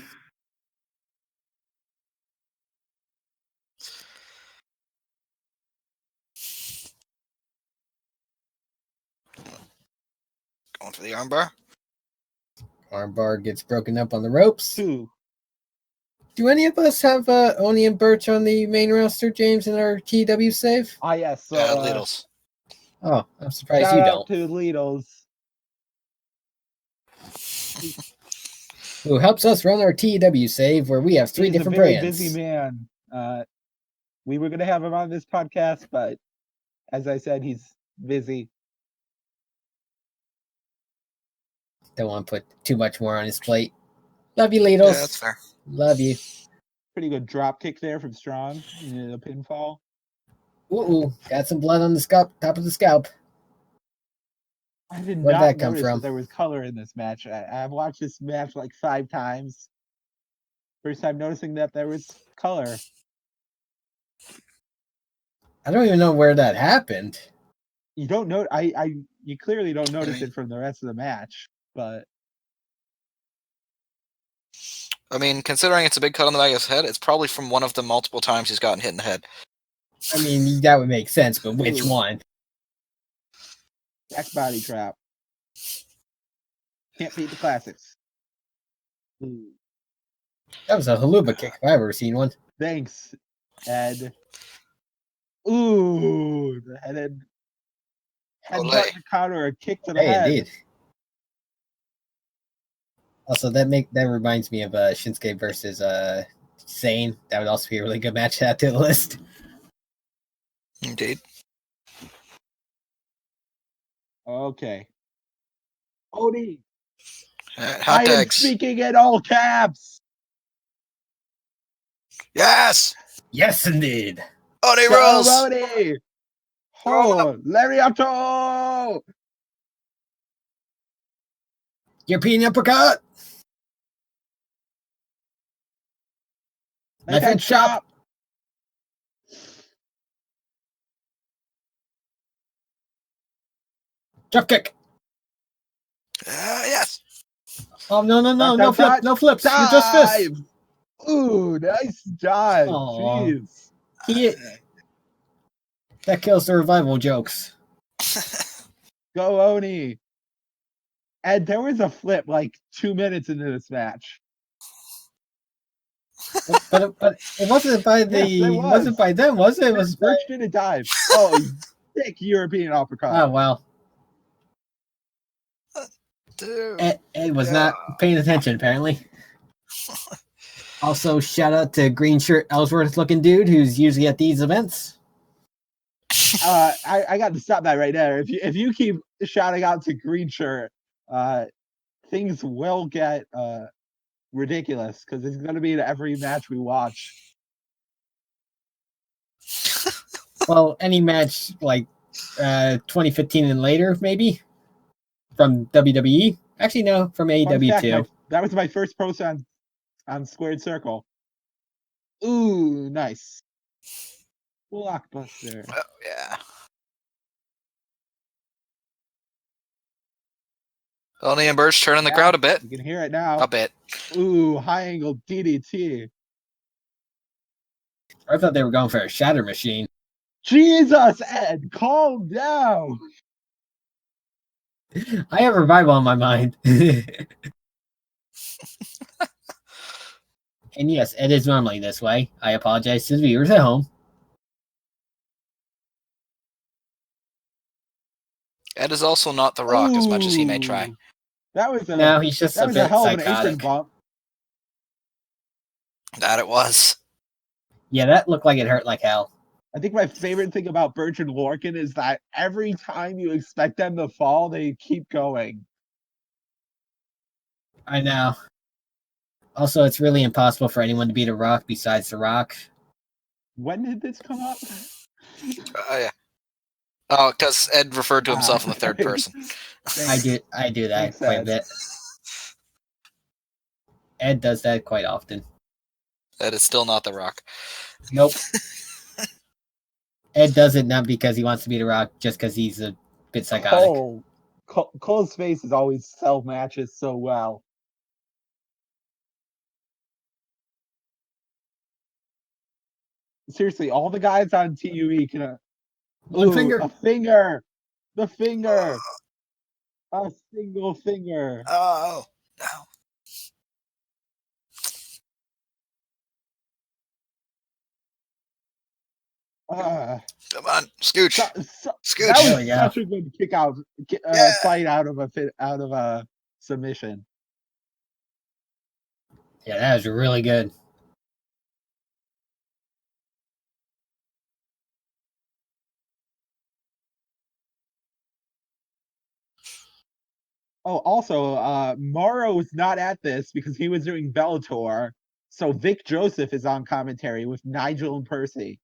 Going for the armbar. Armbar gets broken up on the ropes. Two. Do any of us have Oney and Burch on the main roster, James, in our TW save? Ah, yes. So, Lidls. Oh, I'm surprised you don't. To Lidls. Who helps us run our TW save, where we have three different brands. He's a busy man. We were going to have him on this podcast, but as I said, he's busy. Don't want to put too much more on his plate. Love you, Lidls. Yeah, that's fair. Love you. Pretty good drop kick there from Strong in the pinfall. Ooh, got some blood on the scalp, top of the scalp. I did Where'd not that come notice from? that there was color in this match. I've watched this match like 5 times. First time noticing that there was color. I don't even know where that happened. You don't know. You clearly don't notice it from the rest of the match, but. I mean, considering it's a big cut on the back of his head, it's probably from one of the multiple times he's gotten hit in the head. I mean, that would make sense, but which one? Back body trap. Can't beat the classics. Ooh. That was a haluba kick if I've ever seen one. Thanks, Ed. Ooh, the headbutt to counter a kick to the head. Indeed. Also, that reminds me of Shinsuke versus Sane. That would also be a really good match to add to the list. Indeed. Okay. Oney. Hot tags. I am speaking in all caps. Yes. Yes, indeed. Oney rules. Oney. Oh, Lariato. European uppercut. Left hand chop. Drop kick. Yes. Oh, no flip, no flips. You just this. Ooh, nice dive. Aww. Jeez. That kills the revival jokes. Go, Oney. And there was a flip like 2 minutes into this match. But it wasn't by it wasn't by them, was it? It was Burch did a dive. Oh, sick European uppercut. Oh wow. Dude. Ed was not paying attention, apparently. Also, shout out to green shirt Ellsworth looking dude who's usually at these events. I got to stop that right there. If you keep shouting out to green shirt, things will get ridiculous because it's going to be in every match we watch. Well, any match like 2015 and later, maybe from WWE. Actually, no, from AEW too. That was my first post on Squared Circle. Ooh, nice. Blockbuster. Oh, yeah. Oney and Burch turning the crowd a bit. You can hear it now. A bit. Ooh, high angle DDT. I thought they were going for a shatter machine. Jesus, Ed, calm down. I have revival on my mind. And yes, it is normally this way. I apologize to the viewers at home. Ed is also not The Rock as much as he may try. That was no, he's just a bit psychotic. Bump. That it was. Yeah, that looked like it hurt like hell. I think my favorite thing about Burch and Lorcan is that every time you expect them to fall, they keep going. I know. Also, it's really impossible for anyone to beat a Rock besides The Rock. When did this come up? Yeah. Oh, because Ed referred to himself in the third person. I do that quite a bit. Ed does that quite often. Ed is still not The Rock. Nope. Ed does it not because he wants to be The Rock, just because he's a bit psychotic. Cole's face is always sell matches so well. Seriously, all the guys on TUE can. One finger. A finger. The finger. A single finger. Oh, no. Come on, scooch. Scooch. That was such a good kick out fight out of a submission. Yeah, that was really good. Oh, also, Morrow was not at this because he was doing Bellator. So Vic Joseph is on commentary with Nigel and Percy.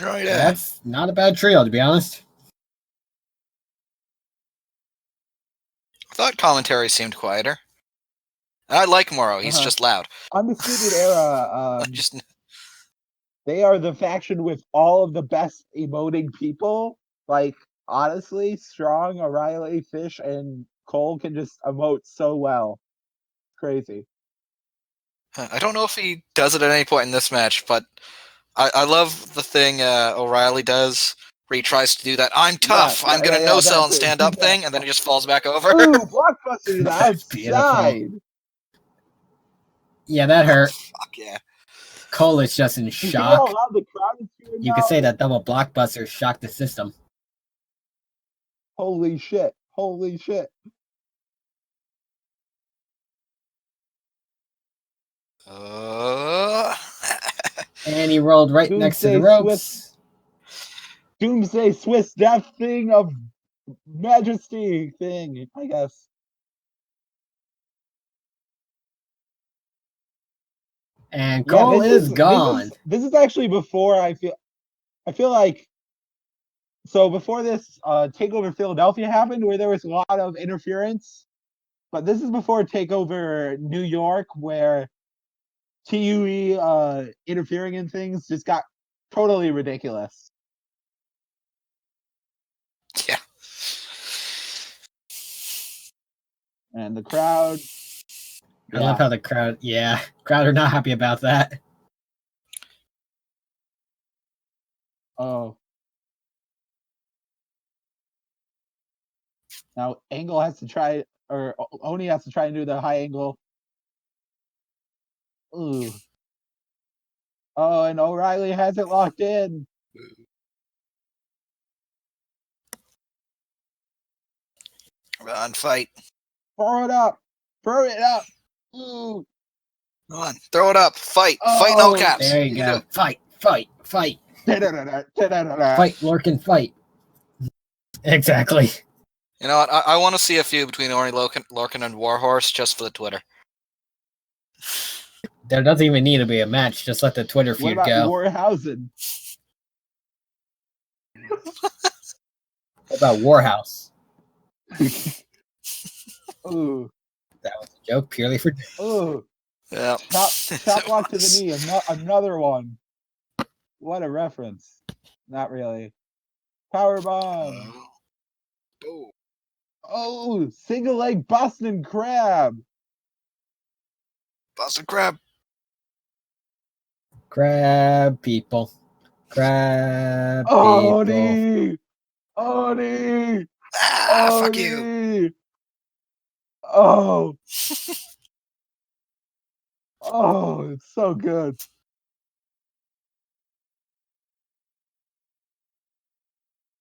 Oh, yeah. That's not a bad trio, to be honest. I thought commentary seemed quieter. I like Morrow. He's just loud. Undisputed Era. they are the faction with all of the best emoting people. Like, honestly, Strong, O'Reilly, Fish, and Cole can just emote so well. Crazy. I don't know if he does it at any point in this match, but I love the thing O'Reilly does where he tries to do that "I'm tough, I'm gonna no-sell and stand up" thing, and then he just falls back over. Ooh, blockbuster to the That's outside. Yeah, that hurt. Fuck yeah. Cole is just in You hear shock. how loud the crowd is cheering You now? could say that double blockbuster shocked the system. Holy shit. Holy shit. And he rolled right next to the ropes. Doomsday Swiss death thing of majesty thing, I guess. And Cole is gone. This is actually before I feel like so before this Takeover Philadelphia happened where there was a lot of interference. But this is before Takeover New York where TUE interfering in things just got totally ridiculous. Yeah. And the crowd. I love how the crowd are not happy about that. Oh. Now Angle has to try, or Oney has to try and do the high angle. Ooh. Oh, and O'Reilly has it locked in. Run, fight. Throw it up. Throw it up. Ooh. Come on, throw it up. Fight. Fight in all caps. There you go. Fight. Fight. Fight. Fight, Lorcan, fight. Exactly. You know what? I want to see a feud between Oney Lorcan and Warhorse just for the Twitter. There doesn't even need to be a match. Just let the Twitter feud what about go. Warhausen? What about Warhouse? Ooh. That was a joke purely for... Ooh. Yeah. Chop block to the knee. Another one. What a reference. Not really. Power bomb. Oh, single leg Boston Crab. Boston Crab. Crab people. Crab people. Oney! Fuck you. Oh. Oh, it's so good.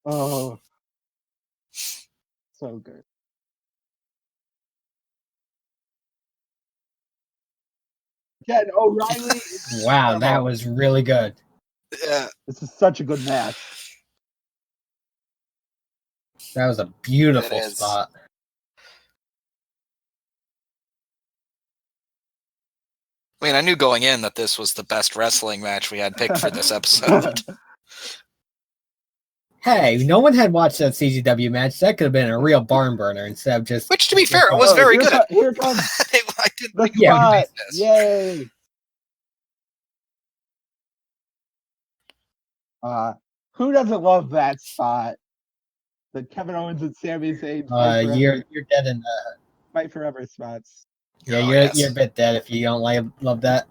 Oh. So good. Again, O'Reilly. Wow, that was really good. Yeah. This is such a good match. That was a beautiful spot. I mean, I knew going in that this was the best wrestling match we had picked for this episode. Hey, no one had watched that CZW match. That could have been a real barn burner instead of just... Which, to be fair, it was very good. Here comes I didn't the spot. Yay! Who doesn't love that spot? The Kevin Owens and Sami Zayn you're dead in the fight forever spots. Yeah, you're a bit dead if you don't love that.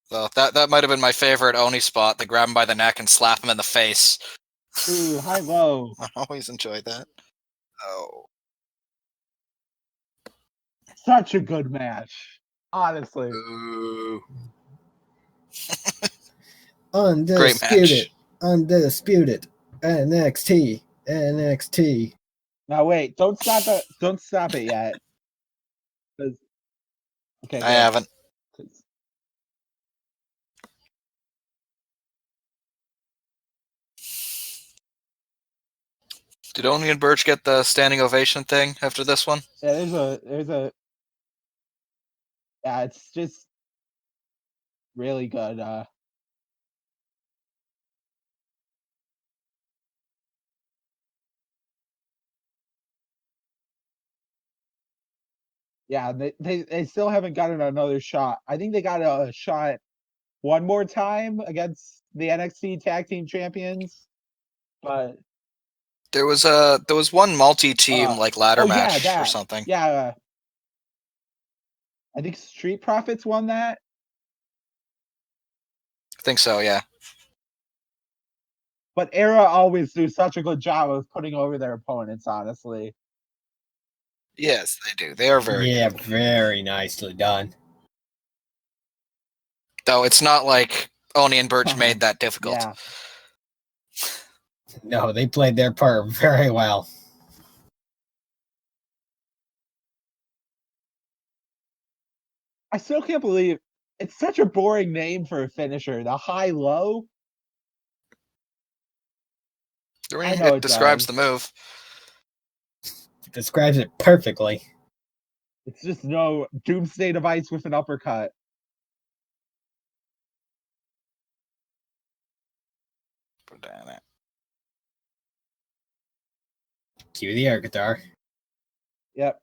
So that might have been my favorite Oney spot. They grab him by the neck and slap him in the face. Ooh, high low. I always enjoyed that. Oh. Such a good match. Honestly. Ooh. Undisputed. Undisputed. NXT. NXT. Now wait, don't stop it yet. Okay. I haven't. Did Oney and Burch get the standing ovation thing after this one? Yeah, there's a yeah, it's just really good. Yeah, they still haven't gotten another shot. I think they got a shot one more time against the NXT Tag Team Champions, but There was one multi-team like ladder match or something. Yeah, I think Street Profits won that. I think so, yeah. But Era always do such a good job of putting over their opponents, honestly. Yes, they do. They are very good. Very nicely done. Though it's not like Oney and Burch made that difficult. Yeah. No, they played their part very well. I still can't believe it's such a boring name for a finisher. The high-low. I know it describes the move. It describes it perfectly. It's just no Doomsday Device with an uppercut. Damn it. Cue the air guitar. Yep.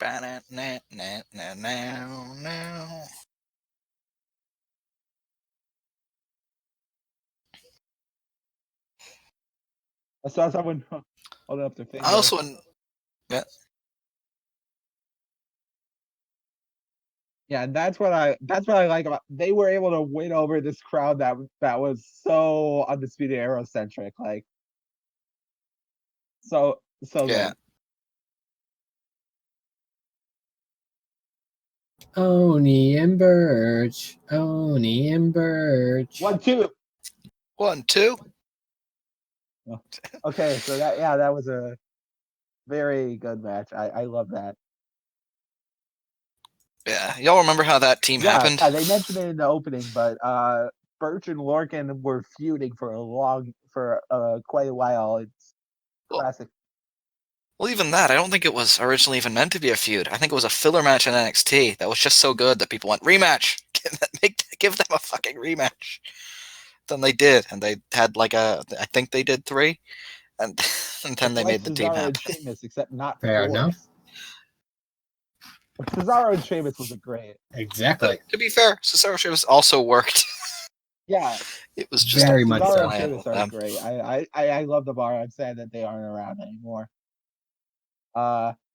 Now. I saw someone holding up their finger. I also, yeah. Yeah, and that's what I like about. They were able to win over this crowd that was so Undisputed Era centric, like so Yeah. good. Oney and Burch. Oney and Burch. 1-2. 1-2. Okay, so that was a very good match. I love that. Yeah, y'all remember how that team happened? Yeah, they mentioned it in the opening, but Burch and Lorcan were feuding for quite a while. It's classic. Well, even that, I don't think it was originally even meant to be a feud. I think it was a filler match in NXT that was just so good that people went, rematch! Give them a fucking rematch. Then they did, and they had I think they did 3, and then they made the team happen. Sheamus, except not Fair 4. enough. Cesaro and Sheamus was great. Exactly. To be fair, Cesaro and Sheamus also worked. Yeah. It was just very much so. Cesaro and Sheamus are great. I love the bar. I'm sad that they aren't around anymore.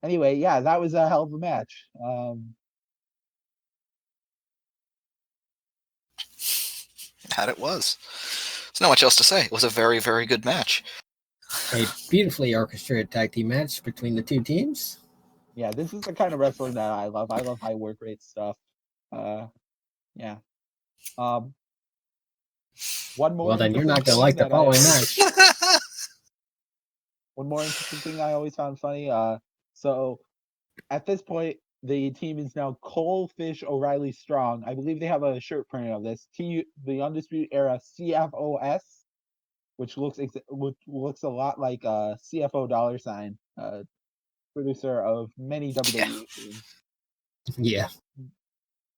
Anyway, yeah, that was a hell of a match. That it was. There's not much else to say. It was a very, very good match. A beautifully orchestrated tag team match between the two teams. Yeah, this is the kind of wrestling that I love. I love high work rate stuff. Yeah. One more. Well, then you're not gonna like the following match. One more interesting thing I always found funny. So at this point, the team is now Cole, Fish, O'Reilly, Strong. I believe they have a shirt printed of this. The Undisputed Era CFOS, which looks a lot like CFO $, producer of many WWE teams. Yeah.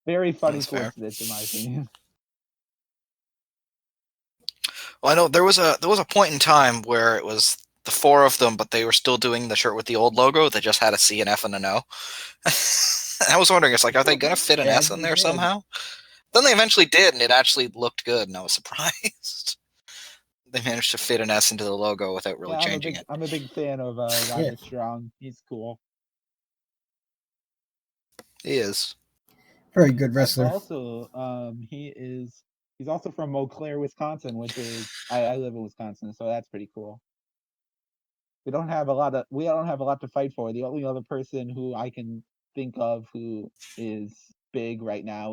Very funny coincidence, in my opinion. Well, I know there was a point in time where it was the 4 of them, but they were still doing the shirt with the old logo. They just had a C, an F, and an O. I was wondering, it's like, are they going to fit an S in there somehow? Then they eventually did, and it actually looked good, and I was surprised. They managed to fit an S into the logo without really changing it. I'm a big fan of Roderick Strong. He's cool. He is. Very good wrestler. Also, he's also from Eau Claire, Wisconsin, which is I live in Wisconsin, so that's pretty cool. We don't have a lot to fight for. The only other person who I can think of who is big right now,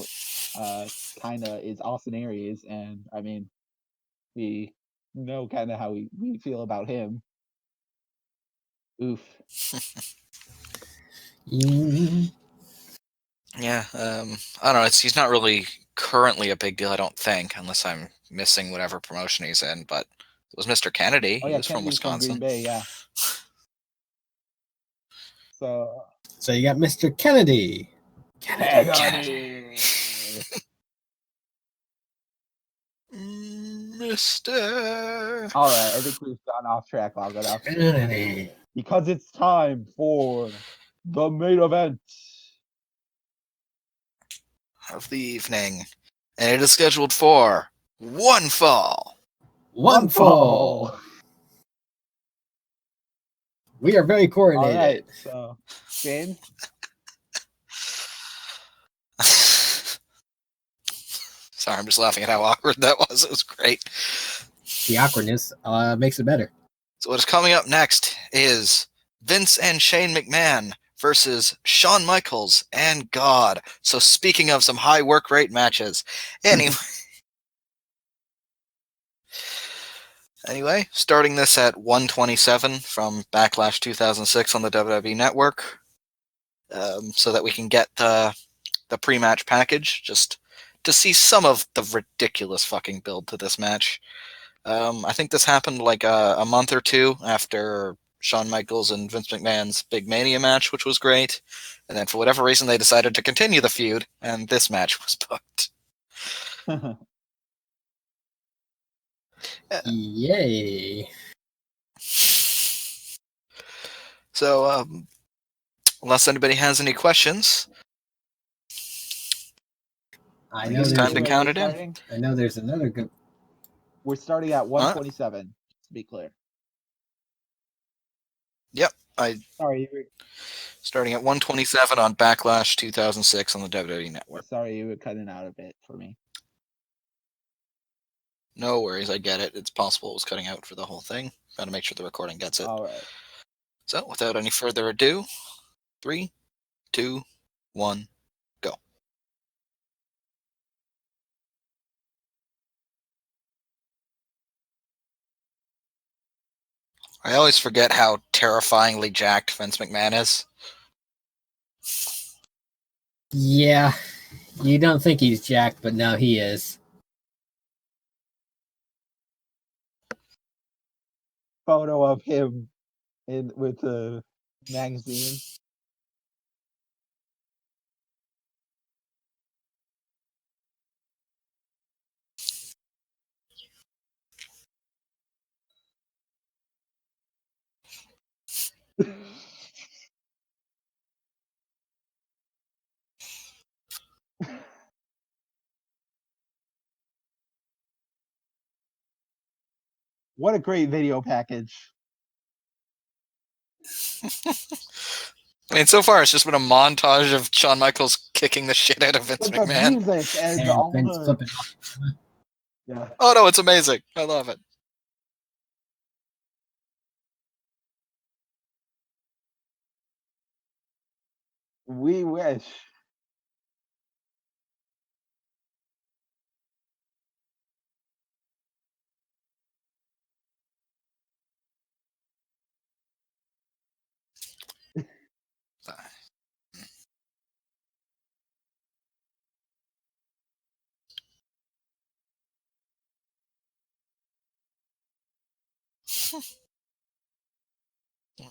kinda is Austin Aries, and I mean, we know kind of how we feel about him. Oof. Yeah, I don't know. He's not really currently a big deal, I don't think, unless I'm missing whatever promotion he's in. But it was Mr. Kennedy. Oh, he yeah, was from Wisconsin. From Green Bay, yeah. So you got Mr. Kennedy. Kennedy. Mr. All right, I think we've gone off track long enough. Kennedy. Because it's time for the main event. of the evening, and it is scheduled for one fall. One fall. We are very coordinated. All right, so James. Sorry, I'm just laughing at how awkward that was. It was great. The awkwardness makes it better. So what is coming up next is Vince and Shane McMahon versus Shawn Michaels and God. So speaking of some high work rate matches. Anyway, starting this at 127 from Backlash 2006 on the WWE Network, so that we can get the pre-match package, just to see some of the ridiculous fucking build to this match. I think this happened like a month or two after Shawn Michaels and Vince McMahon's Big Mania match, which was great. And then for whatever reason, they decided to continue the feud, and this match was booked. Yay. So, unless anybody has any questions, I think know it's there's time to count it in. I know there's another good. We're starting at 127, to be clear. Yep, Sorry, starting at 127 on Backlash 2006 on the WWE Network. Sorry, you were cutting out a bit for me. No worries, I get it. It's possible it was cutting out for the whole thing. Gotta make sure the recording gets it. All right. So, without any further ado, 3, 2, 1, go. I always forget how terrifyingly jacked Vince McMahon is. Yeah, you don't think he's jacked, but no, he is. Photo of him with the magazine. What a great video package. I mean, so far it's just been a montage of Shawn Michaels kicking the shit out of Vince With the McMahon. music and And all Vince the... flipping off. Yeah. Oh no, it's amazing. I love it. We wish.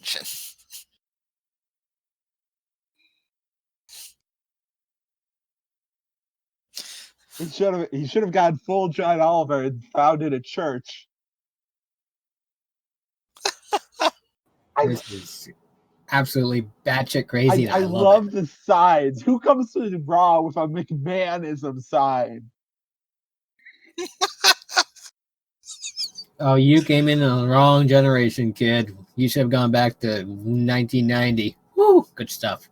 Shit. He should have gone full John Oliver and founded a church. This is absolutely batshit crazy. I love the sides. Who comes to Raw with a McMahonism side? Oh, you came in on the wrong generation, kid. You should have gone back to 1990. Woo, good stuff.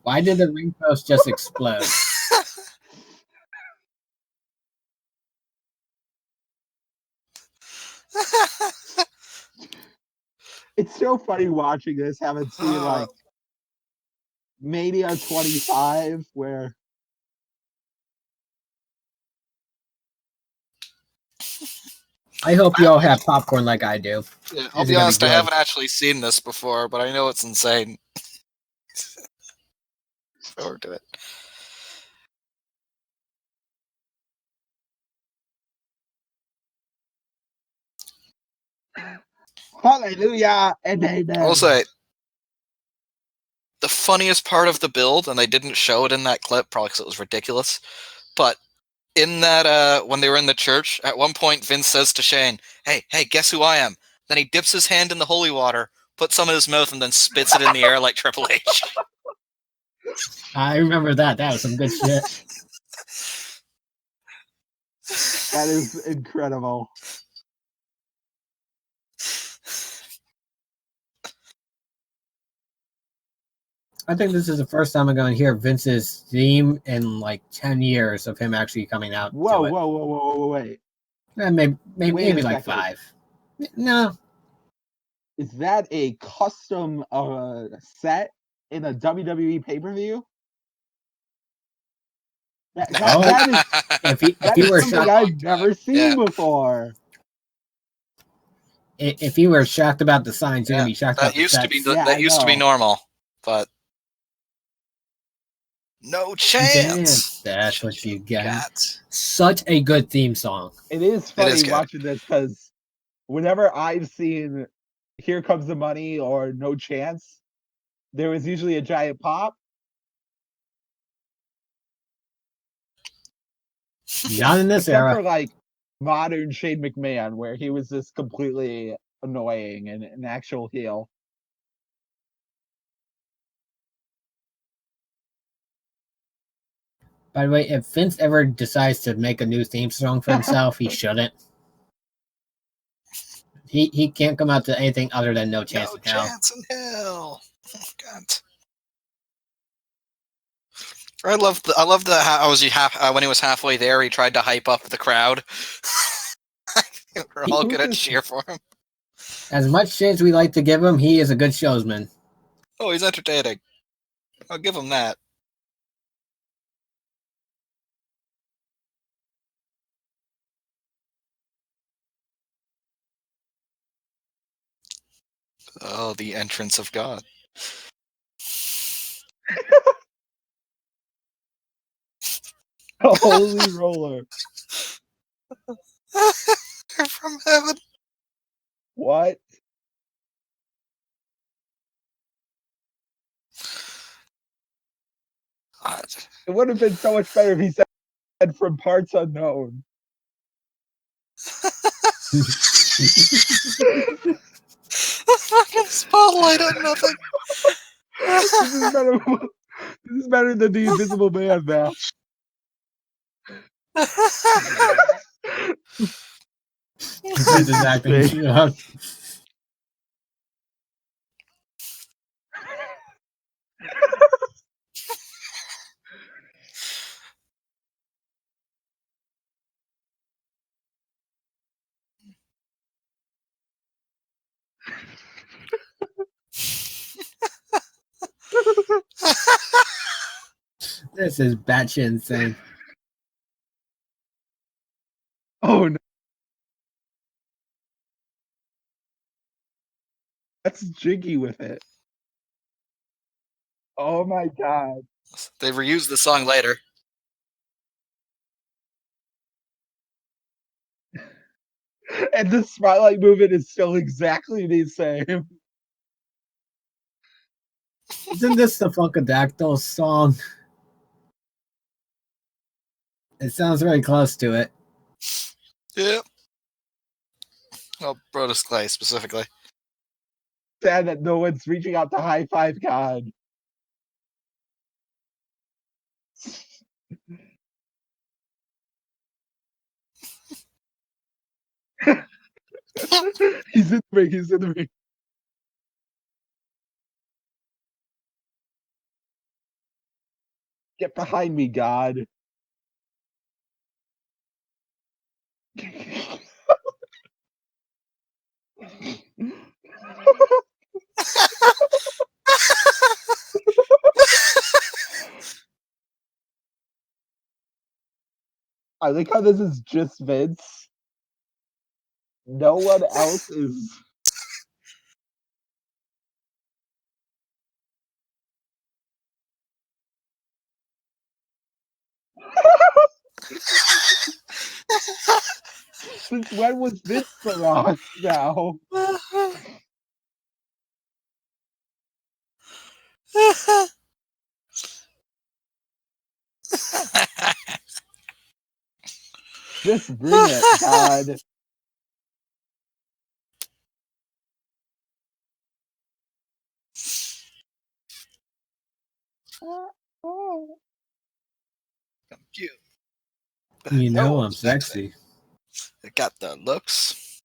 Why did the ring post just explode? It's so funny watching this, having seen like Mania 25, where I hope you all have popcorn like I do. Yeah, I'll be honest, I haven't actually seen this before, but I know it's insane. Forward to it. hallelujah, and amen. I'll say, the funniest part of the build, and they didn't show it in that clip, probably because it was ridiculous, but in that when they were in the church, at one point Vince says to Shane, hey, guess who I am? Then he dips his hand in the holy water, puts some in his mouth, and then spits it in the air like Triple H. I remember that. That was some good shit. That is incredible. I think this is the first time I'm going to hear Vince's theme in like 10 years of him actually coming out. Whoa, wait. Maybe like 5. No. Is that a custom set in a WWE pay-per-view? That is if he were something I've never seen before. If he were shocked about the signs, you're gonna be shocked about the sets. That used to be normal, but no chance. That's what you got. Such a good theme song. It is funny watching this because whenever I've seen Here Comes the Money or No Chance, there was usually a giant pop. Not in this era. Except for like modern Shane McMahon, where he was just completely annoying and an actual heel. By the way, if Vince ever decides to make a new theme song for himself, he shouldn't. He can't come out to anything other than No Chance in Hell. No Chance in Hell. Oh, God. I love the how when he was halfway there, he tried to hype up the crowd. We're all gonna cheer for him. As much shit as we like to give him, he is a good showsman. Oh, he's entertaining. I'll give him that. Oh, the entrance of God. Holy roller. From heaven. What? It would have been so much better if he said from parts unknown. The fucking spotlight on nothing. This is better than the Invisible Man match. This is acting. This is batshit insane. Oh no. That's jiggy with it. Oh my God. They reused the song later. And the spotlight movement is still exactly the same. Isn't this the Funkadactyl song? It sounds very close to it. Yeah. Well, Brodus Clay specifically. Sad that no one's reaching out to high five God. He's in the ring. Get behind me, God. I like how this is just Vince. No one else is. Since when was Vince the Rock now? Just bring it, God. Cute. You know Oh, I'm sexy. I got the looks.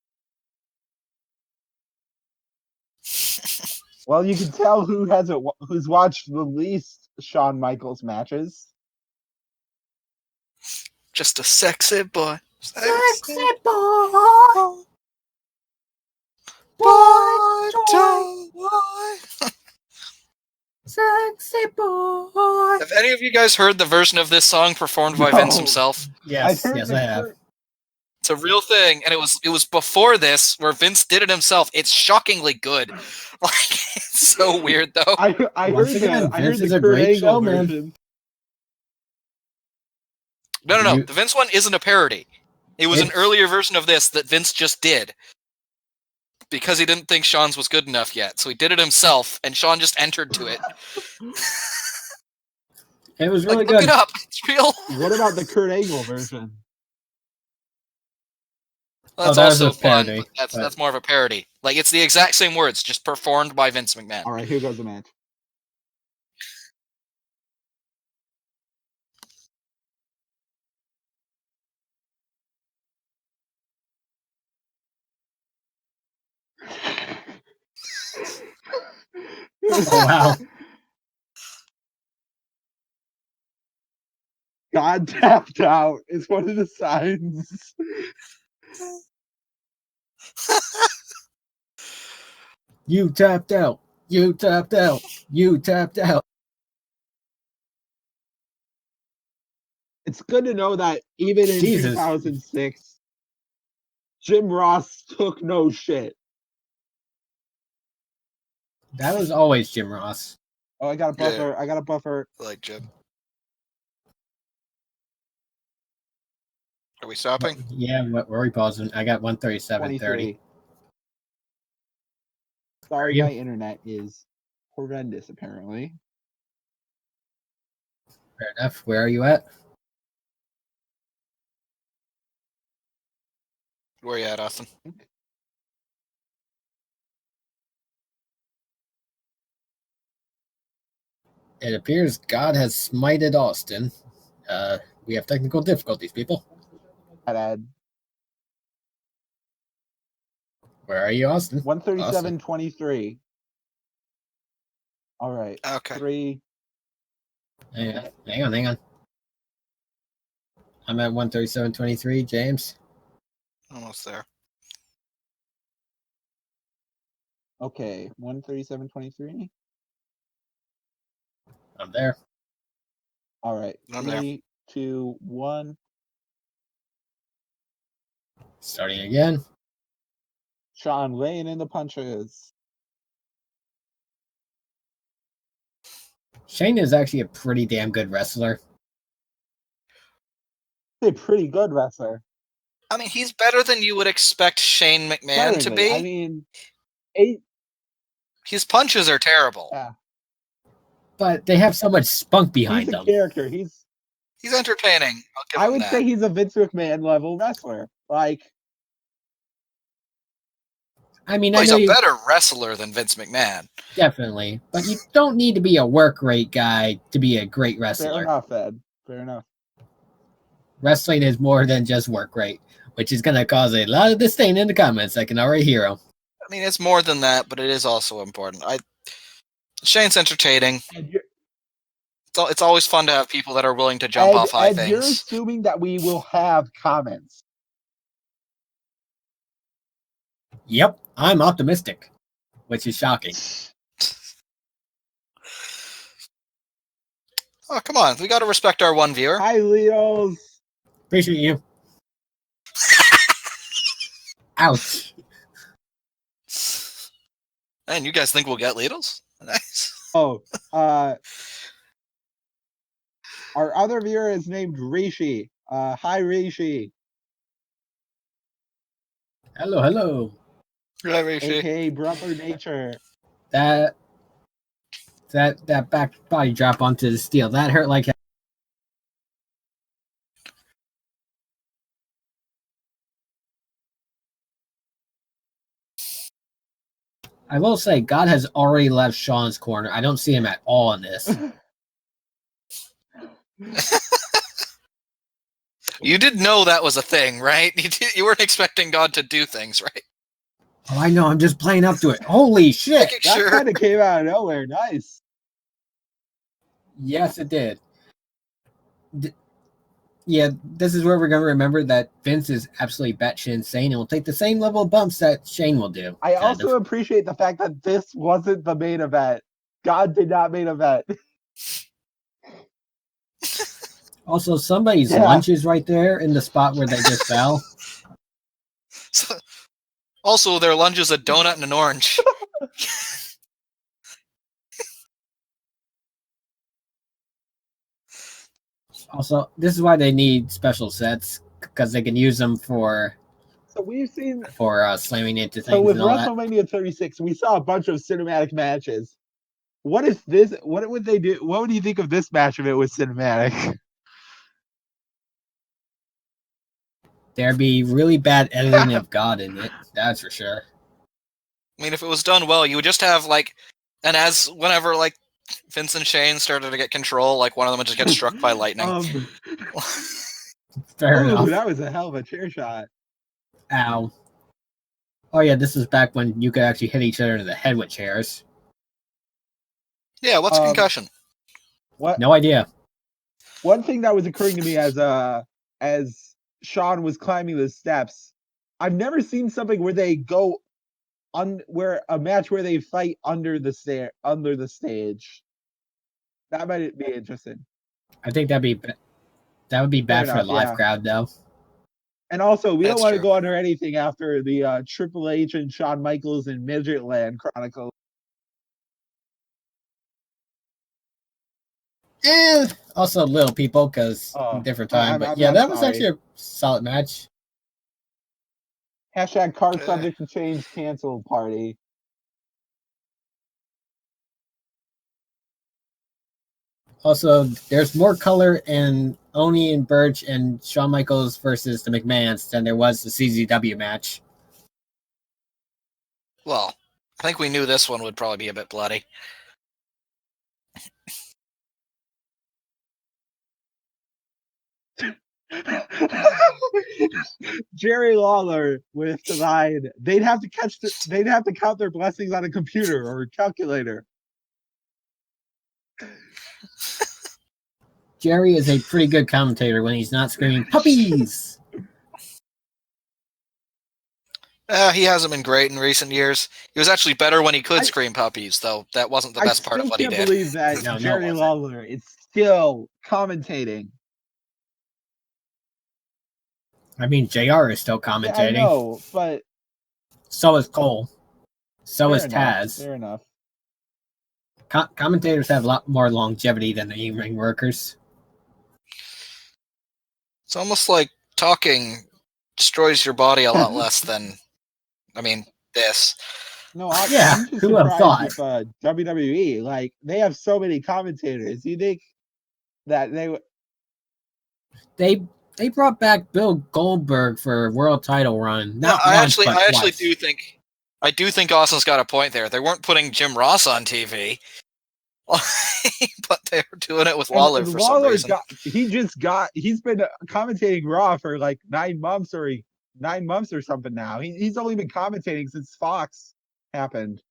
Well, you can tell who's watched the least Shawn Michaels matches. Just a sexy boy. Sexy boy. Boy. Sexy boy. Have any of you guys heard the version of this song performed by Vince himself? Yes, I have. It's a real thing, and it was before this where Vince did it himself. It's shockingly good. Like, it's so weird though. I heard Vince is the a Kurt great Angle showman. version. No. The Vince one isn't a parody. It was an earlier version of this that Vince just did. Because he didn't think Shawn's was good enough yet. So he did it himself, and Shawn just entered to it. It was really Look good. it up. It's real. What about the Kurt Angle version? Well, that's that was also a fun. parody, But that's more of a parody. Like, it's the exact same words, just performed by Vince McMahon. All right, here goes the match. Oh, wow. God tapped out is one of the signs. You tapped out. You tapped out. You tapped out. It's good to know that even in 2006, Jim Ross took no shit. That was always Jim Ross. Oh, I got a buffer. Yeah. I got a buffer. I like Jim. Are we stopping? Yeah, where are we pausing? I got 137.30. 23. Sorry, my internet is horrendous, apparently. Fair enough. Where are you at? Where are you at, Austin? It appears God has smited Austin. We have technical difficulties, people. Ed. Where are you, Austin? 137.23. All right. Okay. 3. Hang on. I'm at 137.23, James. Almost there. Okay. 137.23. I'm there. All right. I'm 3, 2, 1. Starting again. Shawn laying in the punches. Shane is actually a pretty damn good wrestler. He's a pretty good wrestler. I mean, he's better than you would expect Shane McMahon to be. I mean, his punches are terrible. Yeah. But they have so much spunk behind He's a them. character. He's entertaining. I would say he's a Vince McMahon level wrestler. Like, I mean, he's a better wrestler than Vince McMahon. Definitely. But you don't need to be a work rate guy to be a great wrestler. Fair enough, Ed. Fair enough. Wrestling is more than just work rate, which is going to cause a lot of disdain in the comments. I can already hear them. I mean, it's more than that, but it is also important. Shane's entertaining. It's always fun to have people that are willing to jump off high things. You're assuming that we will have comments. Yep, I'm optimistic, which is shocking. Oh, come on. We got to respect our one viewer. Hi, Leos. Appreciate you. Ouch. And you guys think we'll get Lidls? Nice. Oh, our other viewer is named Rishi. Hi, Rishi. Hello. Hi, Rishi. AKA Brother Nature. That back body drop onto the steel, that hurt like I will say, God has already left Shawn's corner. I don't see him at all in this. You did know that was a thing, right? You weren't expecting God to do things, right? Oh, I know. I'm just playing up to it. Holy shit! Making That sure. kind of came out of nowhere. Nice. Yes, it did. Yeah, this is where we're going to remember that Vince is absolutely batshit insane and will take the same level of bumps that Shane will do. I also appreciate the fact that this wasn't the main event. God did not main event. Also, somebody's lunch is right there in the spot where they just fell. Also, their lunch is a donut and an orange. Also, this is why they need special sets, because they can use them for slamming into things. So with and all WrestleMania 36, we saw a bunch of cinematic matches. What is this? What would they do? What would you think of this match if it was cinematic? There'd be really bad editing of God in it. That's for sure. I mean, if it was done well, you would just have whenever Vince and Shane started to get control, one of them would just get struck by lightning. Fair enough. That was a hell of a chair shot. Ow. Oh yeah, this is back when you could actually hit each other in the head with chairs. Yeah, what's a concussion? What? No idea. One thing that was occurring to me as Shawn was climbing the steps, I've never seen something where they go where a match where they fight under the stage. That might be interesting. I think that would be bad for a live crowd, though. And also, we don't want to go under anything after the Triple H and Shawn Michaels and Midgetland Chronicles. And also Little People, because different time. But yeah, that was actually a solid match. Hashtag card subject to change cancel party. Also, there's more color in Oney and Burch and Shawn Michaels versus the McMahons than there was the CZW match. Well, I think we knew this one would probably be a bit bloody. Jerry Lawler with the line, they'd have to count their blessings on a computer or a calculator. Jerry is a pretty good commentator when he's not screaming puppies. He hasn't been great in recent years. He was actually better when he could scream puppies, though. That wasn't the best part of what he did. I can't believe that Jerry Lawler is still commentating. I mean, JR is still commentating. Yeah, I know, but so is Cole. So is Taz. Fair enough. Commentators have a lot more longevity than the in-ring workers. It's almost like talking destroys your body a lot less than, this. No, I'm just who would have thought? With, WWE, they have so many commentators. You think that they brought back Bill Goldberg for a world title run. I actually do think Austin's got a point there. They weren't putting Jim Ross on TV, but they were doing it with Lawler for some reason. He's been commentating Raw for 9 months or something now. He's only been commentating since Fox happened,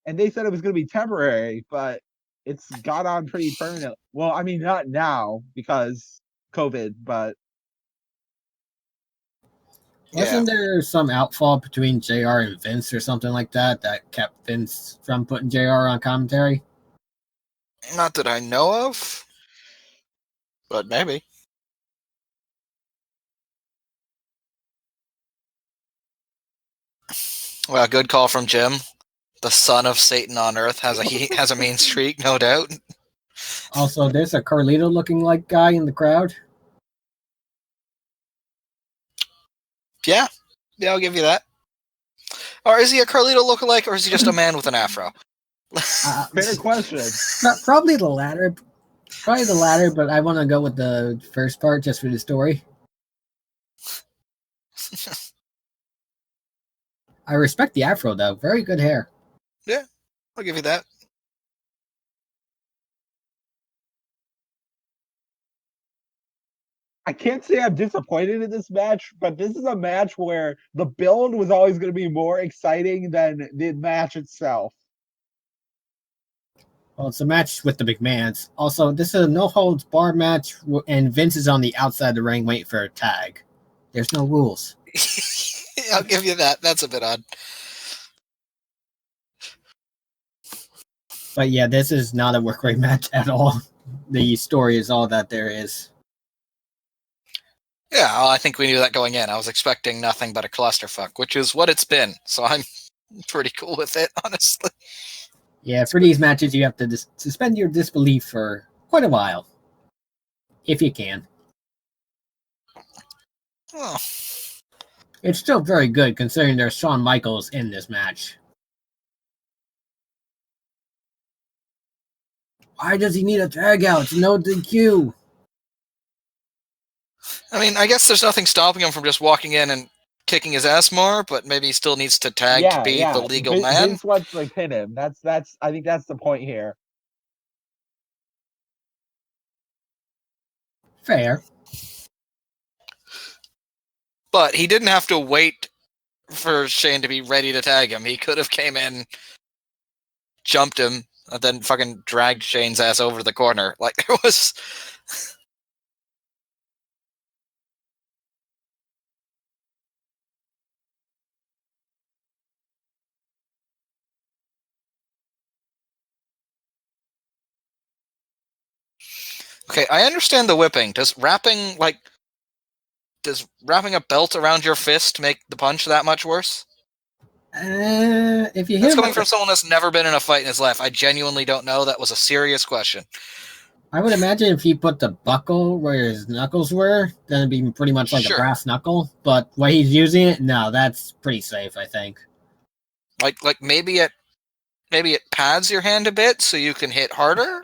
and they said it was going to be temporary, but it's got on pretty permanent. Well, I mean, not now because COVID, but wasn't there some outfall between JR and Vince or something like that kept Vince from putting JR on commentary? Not that I know of, but maybe. Well, good call from Jim. The son of Satan on Earth has a mean streak, no doubt. Also, there's a Carlito-looking like guy in the crowd. Yeah, I'll give you that. Or is he a Carlito lookalike, or is he just a man with an afro? Fair question. Probably the latter. But I want to go with the first part just for the story. I respect the afro, though. Very good hair. Yeah, I'll give you that. I can't say I'm disappointed in this match, but this is a match where the build was always going to be more exciting than the match itself. Well, it's a match with the McMahons. Also, this is a no-holds-barred match, and Vince is on the outside of the ring waiting for a tag. There's no rules. I'll give you that. That's a bit odd. But yeah, this is not a work rate match at all. The story is all that there is. Yeah, well, I think we knew that going in. I was expecting nothing but a clusterfuck, which is what it's been. So I'm pretty cool with it, honestly. Yeah, for these matches, you have to suspend your disbelief for quite a while. If you can. Oh. It's still very good considering there's Shawn Michaels in this match. Why does he need a tag out? It's no DQ. I mean, I guess there's nothing stopping him from just walking in and kicking his ass more, but maybe he still needs to tag to be the legal man. Vince wants to pin him. That's. I think that's the point here. Fair. But he didn't have to wait for Shane to be ready to tag him. He could have came in, jumped him, and then fucking dragged Shane's ass over the corner. Like, there was... Okay, I understand the whipping. Does wrapping a belt around your fist make the punch that much worse? If you That's hear coming from someone that's never been in a fight in his life. I genuinely don't know. That was a serious question. I would imagine if he put the buckle where his knuckles were, then it'd be pretty much like a brass knuckle. But while he's using it, no, that's pretty safe, I think. Like maybe it pads your hand a bit so you can hit harder.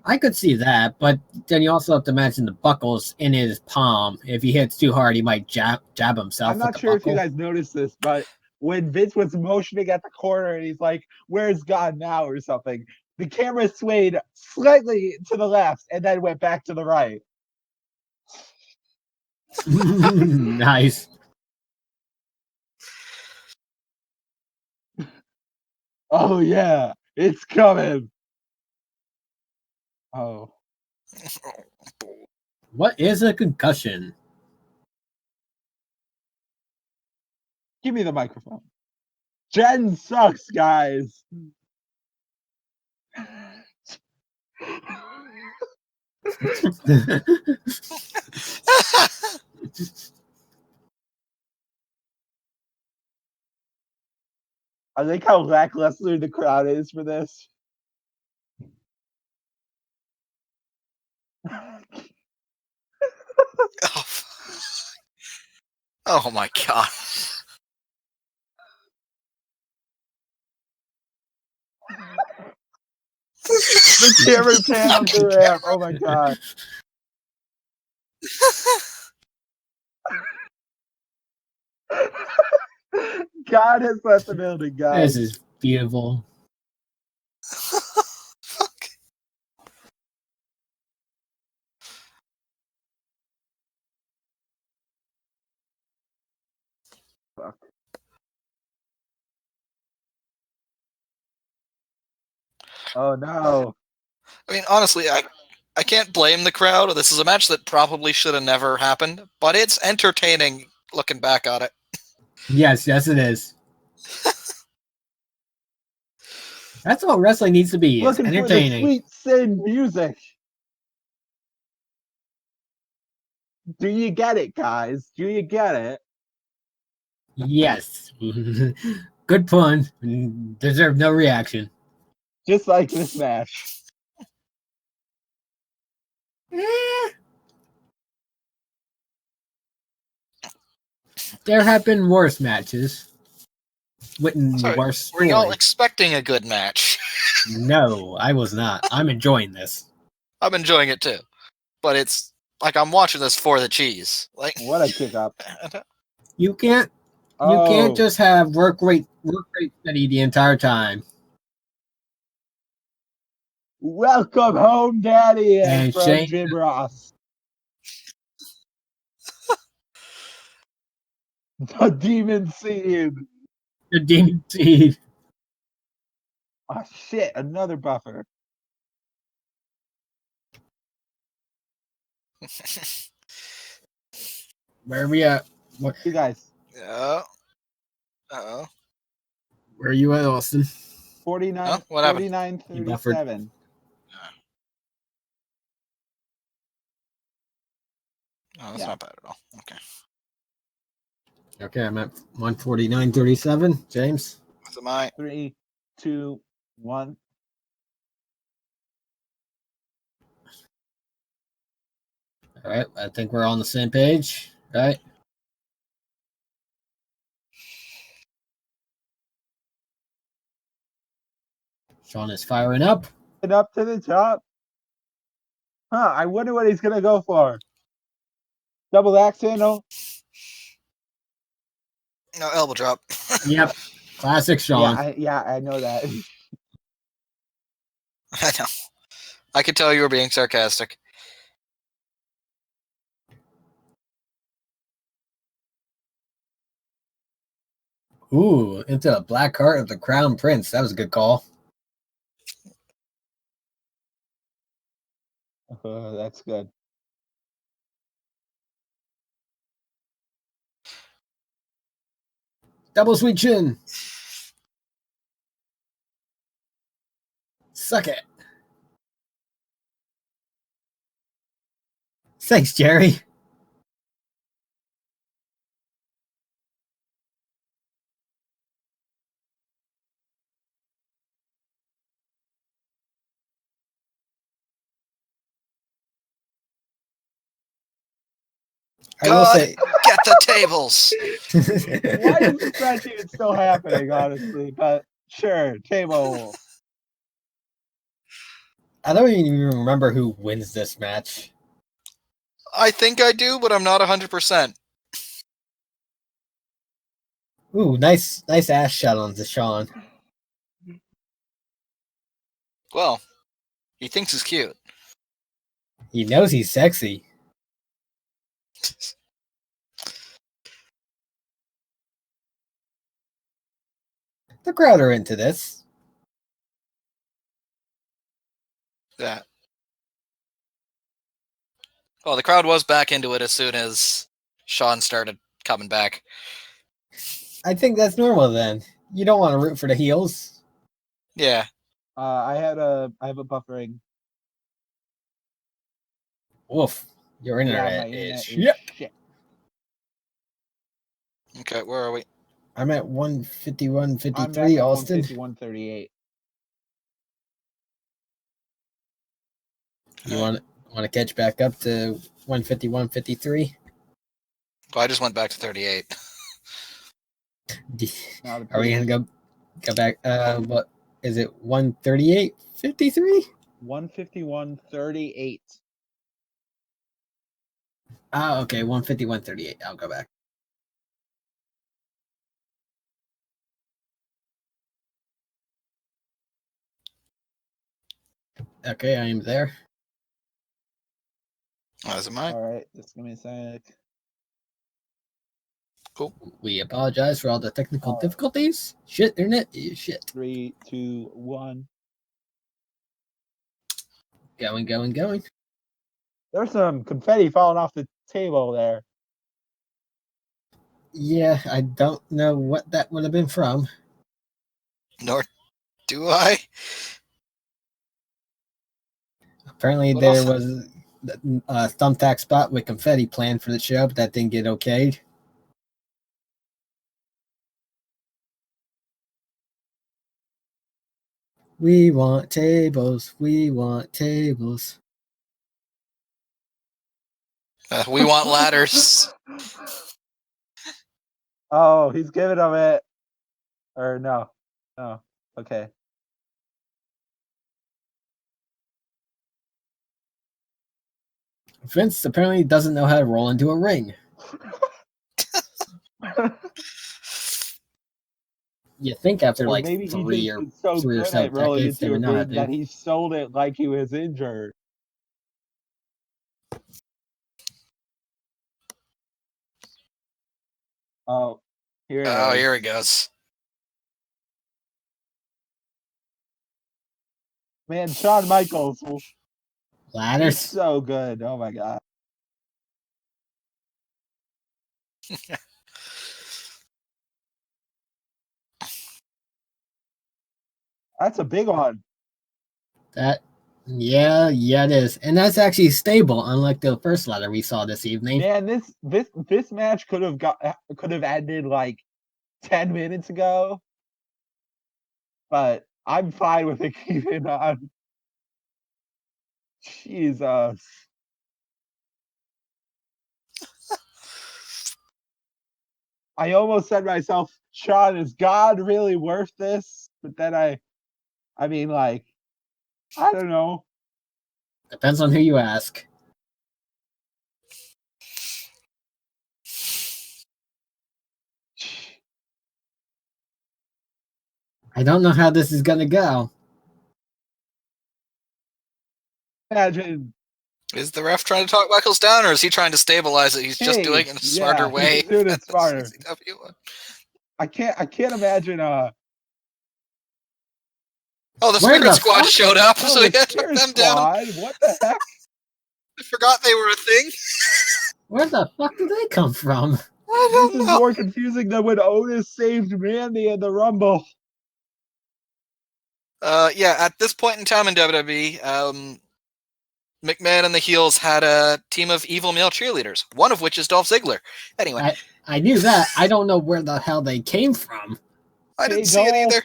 I could see that, but then you also have to imagine the buckles in his palm. If he hits too hard, he might jab himself. I'm not sure if you guys noticed this, but when Vince was motioning at the corner and he's like, "Where's God now?" or something, the camera swayed slightly to the left and then went back to the right. Nice. Oh yeah, it's coming. Oh. What is a concussion? Give me the microphone. Jen sucks, guys. I like how lackluster the crowd is for this. Oh my god. The camera pans around. Oh my god. God has left the building, guys. This is beautiful. Fuck. Fuck. Oh no. I mean, honestly, I can't blame the crowd. This is a match that probably should have never happened, but it's entertaining looking back on it. Yes, it is. That's what wrestling needs to be. It's entertaining. For the sweet sin music. Do you get it, guys? Do you get it? Yes. Good pun. Deserve no reaction. Just like this match. There have been worse matches. With worse stories. Were y'all expecting a good match? No, I was not. I'm enjoying this. I'm enjoying it too. But it's like I'm watching this for the cheese. Like, what a kick up. You can't just have work rate work rate steady the entire time. Welcome home, Daddy, And from Shane- Jim Ross. The Demon Seed. The Demon Seed. Oh shit! Another buffer. Where are we at? What? You guys. Yeah. Uh-oh. Where are you at, Austin? 49, Huh? What happened? 49, You buffered. 37. Oh, that's Yeah. not bad at all. Okay. Okay, I'm at 149.37. James? What am I? 3, 2, 1. All right, I think we're on the same page, right? Shawn is firing up. And up to the top. Huh, I wonder what he's going to go for. Double axe handle? No, elbow drop. Yep. Classic Shawn. I know that. I know. I could tell you were being sarcastic. Ooh, into the black heart of the Crown Prince. That was a good call. Oh, that's good. Double sweet chin. Suck it. Thanks, Jerry. I will God, say, get the tables. Why is this match even still happening, honestly? But sure, table. I don't even remember who wins this match. I think I do, but I'm not 100%. Ooh, nice ass shot on to Shawn. Well, he thinks he's cute. He knows he's sexy. The crowd are into this. That. Well, the crowd was back into it as soon as Shawn started coming back. I think that's normal then. You don't want to root for the heels. Yeah. I have a buffering. Woof. Your internet, my is internet shit. Okay, where are we? I'm at 151.53, I'm back at Austin. 151.38. You want to catch back up to 151.53? Well, I just went back to 38. Are we gonna go back? What is it? 138.53? 151.38. Oh, okay, 151.38. I'll go back. Okay, I am there. As am I. All right, just give me a sec. Cool. We apologize for all the technical difficulties. Shit, internet is shit. 3, 2, 1. Going. There's some confetti falling off the table there. Yeah, I don't know what that would have been from. Nor do I. Apparently, But there also- was a thumbtack spot with confetti planned for the show, but that didn't get okayed. We want tables. We want tables. We want ladders. Oh, he's giving them it. Or no. No. Okay. Vince apparently doesn't know how to roll into a ring. You think after Or like maybe he three just or is so good so at rolling decades, they into a would know how ring that to. he sold it like he was injured. Oh, here it is. Here he goes. Man, Shawn Michaels, he's Ladders. so good. Oh my god. That's a big one. Yeah, it is, and that's actually stable, unlike the first ladder we saw this evening. Man, this match could have ended like 10 minutes ago, but I'm fine with it keeping on. Jesus. I almost said to myself, Shawn, is God really worth this? But then I mean, like, I don't know. Depends on who you ask. I don't know how this is gonna go. Imagine. Is the ref trying to talk Michaels down, or is he trying to stabilize it? He's just doing it in a smarter way. He's doing it smarter. CCW. I can't imagine. Oh, the Spirit Squad showed up, so he had to put them down. What the heck? I forgot they were a thing. Where the fuck did they come from? This is more confusing than when Otis saved Mandy in the Rumble. Yeah, at this point in time in WWE, McMahon and the heels had a team of evil male cheerleaders, one of which is Dolph Ziggler. Anyway. I knew that. I don't know where the hell they came from. I didn't see it either.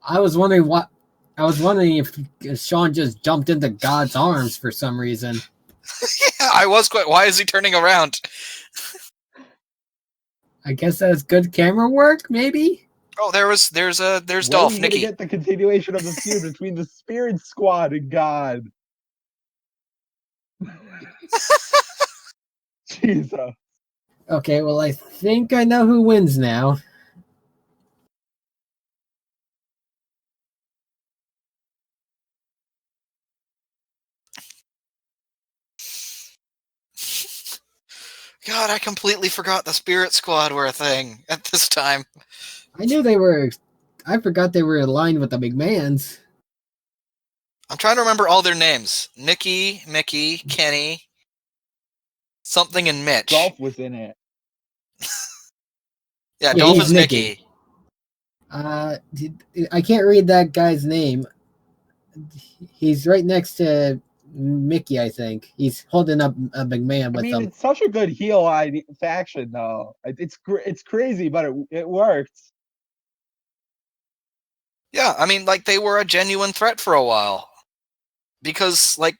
I was wondering if Shawn just jumped into God's arms for some reason. Yeah, I was quite. Why is he turning around? I guess that's good camera work, maybe. Oh, there's Dolph. Nikki. Get the continuation of the feud between the Spirit Squad and God. Jesus. Okay, well, I think I know who wins now. God, I completely forgot the Spirit Squad were a thing at this time. I knew they were. I forgot they were aligned with the McMahons. I'm trying to remember all their names. Nikki, Mickey, Kenny, something, and Mitch. Dolph was in it. Yeah, Dolph is Nikki. I can't read that guy's name. He's right next to Mickey, I think. He's holding up a McMahon with him. It's such a good heel faction, though. It's crazy, but it worked. Yeah, I mean, like, they were a genuine threat for a while. Because, like,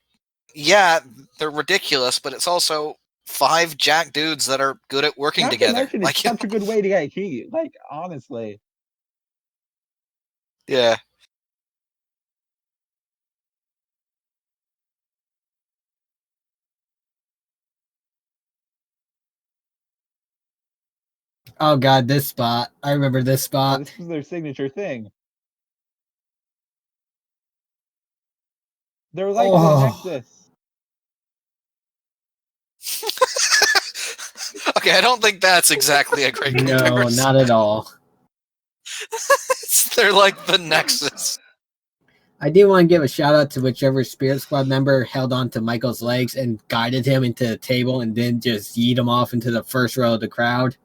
yeah, they're ridiculous, but it's also 5 jack dudes that are good at working together. It's such a good way to get heat. Like, honestly. Yeah. Oh god, this spot. I remember this spot. This was their signature thing. They're like the Nexus. Okay, I don't think that's exactly a great comparison. No, not at all. They're like the Nexus. I do want to give a shout out to whichever Spirit Squad member held on to Michael's legs and guided him into the table and then just yeet him off into the first row of the crowd.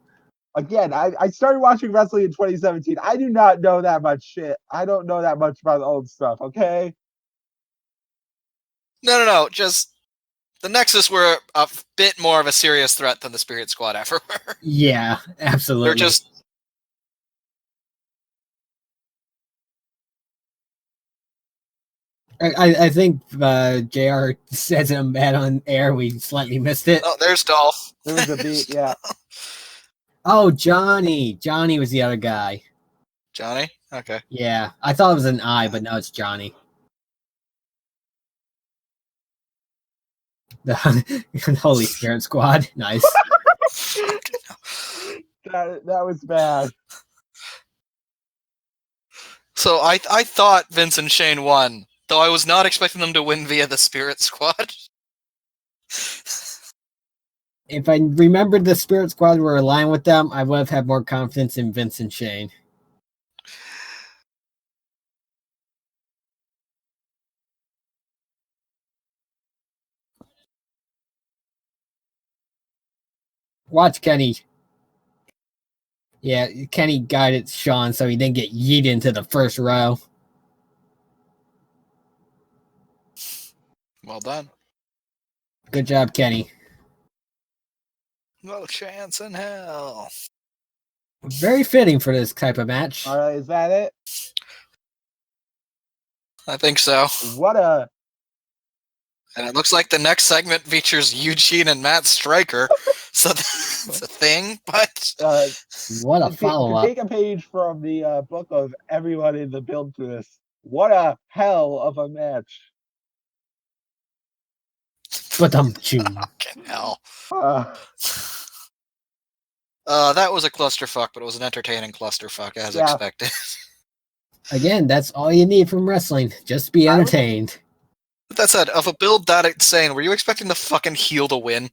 Again, I started watching wrestling in 2017. I do not know that much shit. I don't know that much about the old stuff, okay? No. Just the Nexus were a bit more of a serious threat than the Spirit Squad ever were. Yeah, absolutely. They're just... I think JR says it bad on air. We slightly missed it. Oh, there's Dolph. There was a beat, yeah. Oh, Johnny. Johnny was the other guy. Johnny? Okay. Yeah, I thought it was an I, but no, it's Johnny. The Holy Spirit Squad. Nice. That was bad. So I thought Vince and Shane won, though I was not expecting them to win via the Spirit Squad. If I remembered the Spirit Squad were aligned with them, I would have had more confidence in Vince and Shane. Watch Kenny. Yeah, Kenny guided Shawn so he didn't get yeeted into the first row. Well done. Good job, Kenny. No chance in hell. Very fitting for this type of match. All right, is that it? I think so. What a And it looks like the next segment features Eugene and Matt Stryker. So that's a thing, but What a to follow-up. take a page from the book of everyone in the build to this. What a hell of a match. But fucking hell. That was a clusterfuck, but it was an entertaining clusterfuck as expected. Again, that's all you need from wrestling. Just be entertained. With that said, of a build that insane, were you expecting the fucking heel to win?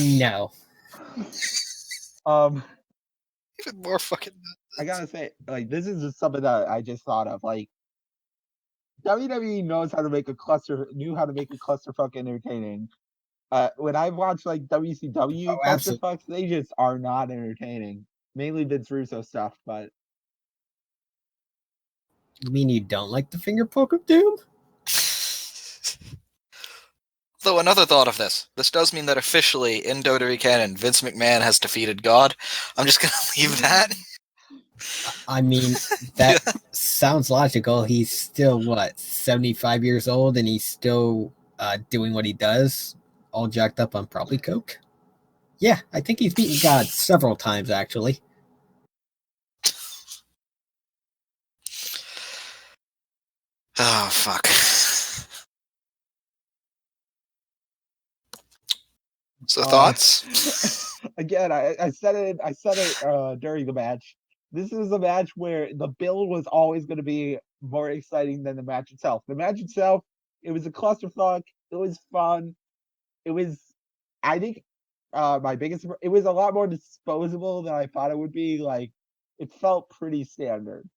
No. Even more fucking. I gotta say, like, this is just something that I just thought of. Like, WWE knows how to make knew how to make a clusterfuck entertaining. When I've watched like WCW clusterfucks, they just are not entertaining. Mainly Vince Russo stuff, but. You mean you don't like the finger poke of doom? Though another thought of this does mean that officially in WWE canon, Vince McMahon has defeated God. I'm just gonna leave that. I mean, that sounds logical. He's still, 75 years old, and he's still doing what he does, all jacked up on probably coke? Yeah, I think he's beaten God several times, actually. Oh, fuck. So thoughts? Again, I said it during the match. This is a match where the build was always going to be more exciting than the match itself. The match itself, it was a clusterfuck. It was fun. It was, I think, it was a lot more disposable than I thought it would be. Like, it felt pretty standard,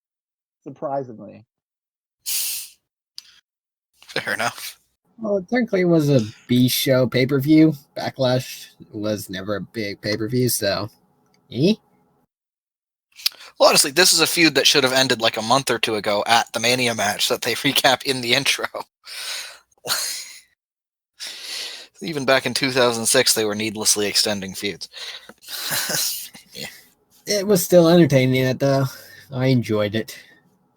surprisingly. Fair enough. Well, technically, it was a B show pay-per-view. Backlash was never a big pay-per-view, so. Well, honestly, this is a feud that should have ended like a month or two ago at the Mania match that they recap in the intro. Even back in 2006, they were needlessly extending feuds. Yeah. It was still entertaining, though. I enjoyed it.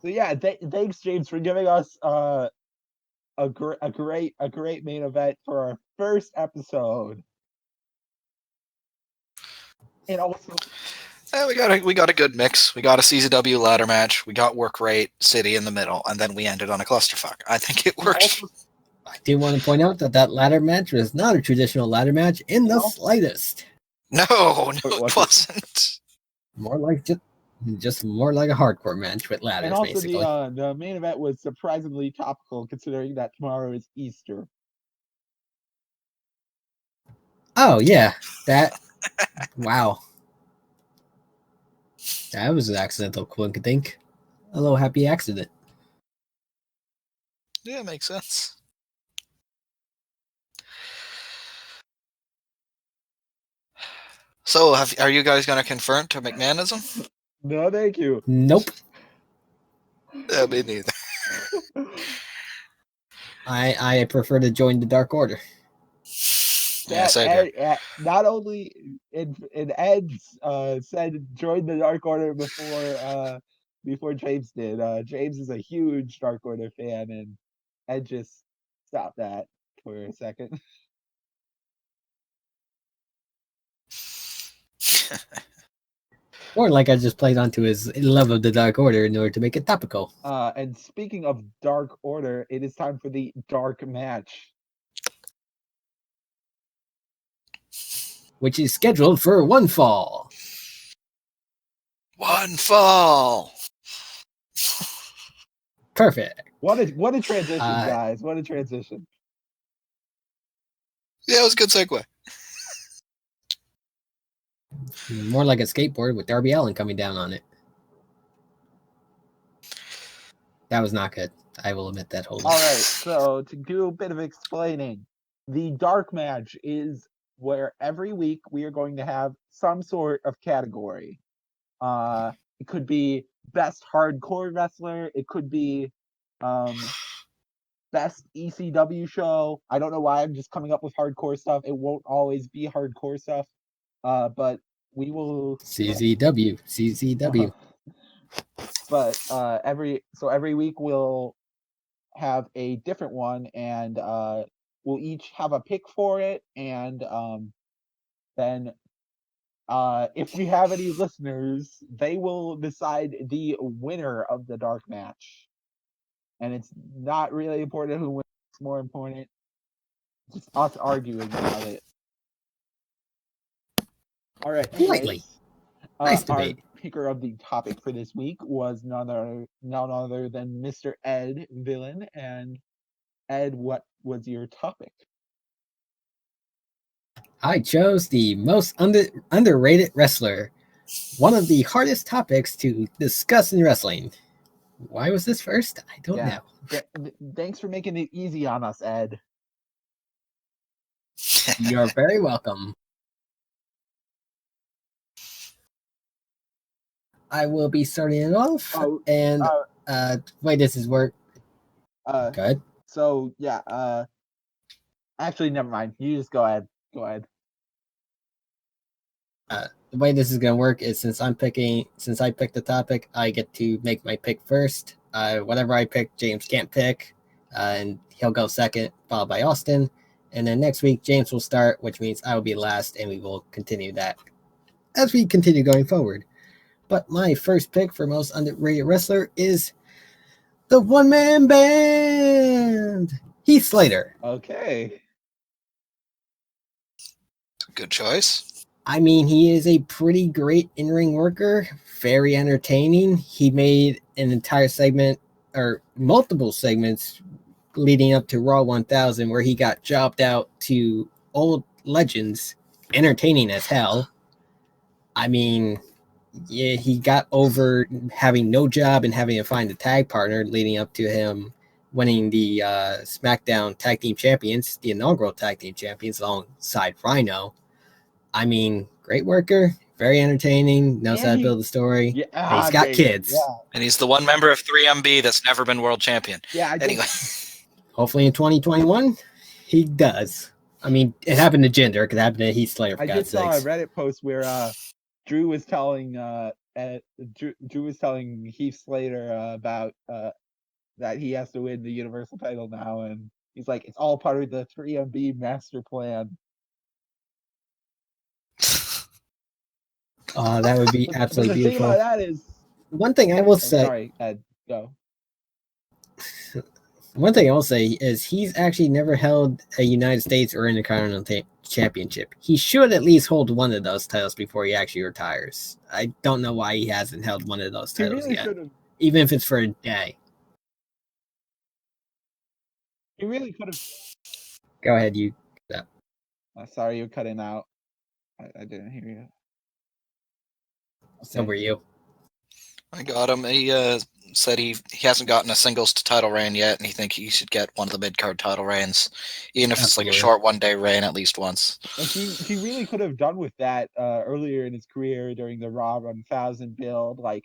So yeah, thanks James for giving us a great main event for our first episode. And also, we got a good mix. We got a CZW ladder match. We got work rate city in the middle, and then we ended on a clusterfuck. I think it worked. I do want to point out that ladder match was not a traditional ladder match in the slightest. No, it wasn't. More like just more like a hardcore match with ladders, and also basically. The main event was surprisingly topical considering that tomorrow is Easter. Oh yeah, that wow. That was an accidental think. A little happy accident. Yeah, makes sense. So, are you guys going to confirm to McMahonism? No, thank you. Nope. Yeah, me neither. I prefer to join the Dark Order. Yes, not only in Ed said join the Dark Order before James did. James is a huge Dark Order fan, and Ed just stopped that for a second. Or like I just played onto his love of the Dark Order in order to make it topical. And speaking of Dark Order, it is time for the Dark Match, which is scheduled for one fall. One fall. Perfect. What a transition, guys. What a transition. Yeah, it was a good segue. More like a skateboard with Darby Allin coming down on it. That was not good. I will admit that wholly. All right, so to do a bit of explaining, the dark match is where every week we are going to have some sort of category. It could be best hardcore wrestler. It could be best ECW show. I don't know why I'm just coming up with hardcore stuff. It won't always be hardcore stuff. But we will CZW. But every week we'll have a different one, and we'll each have a pick for it, and then if we have any listeners, they will decide the winner of the dark match. And it's not really important who wins, it's more important just us arguing about it. All right. Slightly. Nice debate. Our picker of the topic for this week was none other than Mr. Ed Villain. And Ed, what was your topic? I chose the most underrated wrestler. One of the hardest topics to discuss in wrestling. Why was this first? I don't know. Thanks for making it easy on us, Ed. You're very welcome. I will be starting it off, and way this is work. Go ahead. So yeah, actually, never mind. You just go ahead. Go ahead. The way this is gonna work is since I picked the topic, I get to make my pick first. Whatever I pick, James can't pick, and he'll go second, followed by Austin. And then next week, James will start, which means I will be last, and we will continue that as we continue going forward. But my first pick for most underrated wrestler is the one-man band, Heath Slater. Okay. Good choice. I mean, he is a pretty great in-ring worker, very entertaining. He made an entire segment, or multiple segments, leading up to Raw 1000, where he got jobbed out to old legends, entertaining as hell. I mean, yeah, he got over having no job and having to find a tag partner, leading up to him winning the SmackDown Tag Team Champions, the inaugural Tag Team Champions, alongside Rhino. I mean, great worker, very entertaining, knows how to build a story. Yeah, he's got kids. Yeah. And he's the one member of 3MB that's never been world champion. Yeah. Anyway. Hopefully in 2021, he does. I mean, it happened to Jinder. It could happen to Heath Slater, for God's sakes. I just saw a Reddit post where Drew was telling Heath Slater about that he has to win the Universal title now, and he's like, it's all part of the 3MB master plan. That would be absolutely beautiful. The thing about that is, one thing I will say. Sorry, Ed, go. One thing I will say is he's actually never held a United States or Intercontinental Championship. He should at least hold one of those titles before he actually retires. I don't know why he hasn't held one of those titles yet, even if it's for a day. He really could have. Go ahead, you. Yeah. Sorry, you're cutting out. I didn't hear you. So were you. I got him. He said he hasn't gotten a singles title reign yet, and he thinks he should get one of the mid-card title reigns, even if it's like a short one-day reign at least once. And he really could have done with that earlier in his career during the Raw 1000 build. Like,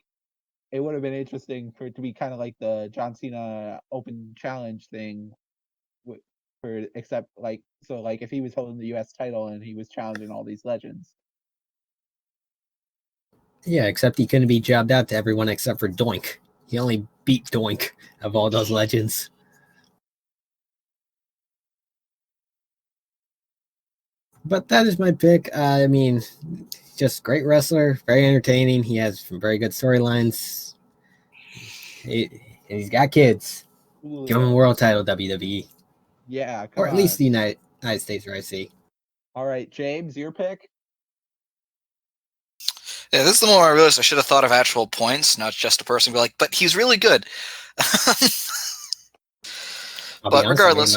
it would have been interesting for it to be kind of like the John Cena Open Challenge thing, except like if he was holding the U.S. title and he was challenging all these legends. Yeah, except he couldn't be jobbed out to everyone except for Doink. He only beat Doink of all those legends. But that is my pick. I mean, just great wrestler, very entertaining. He has some very good storylines. And he's got kids. Ooh, give him a world title, WWE. Yeah, or at least the United States or IC. All right, James, your pick? Yeah, this is the moment I realized I should have thought of actual points, not just a person be like, but he's really good. But regardless,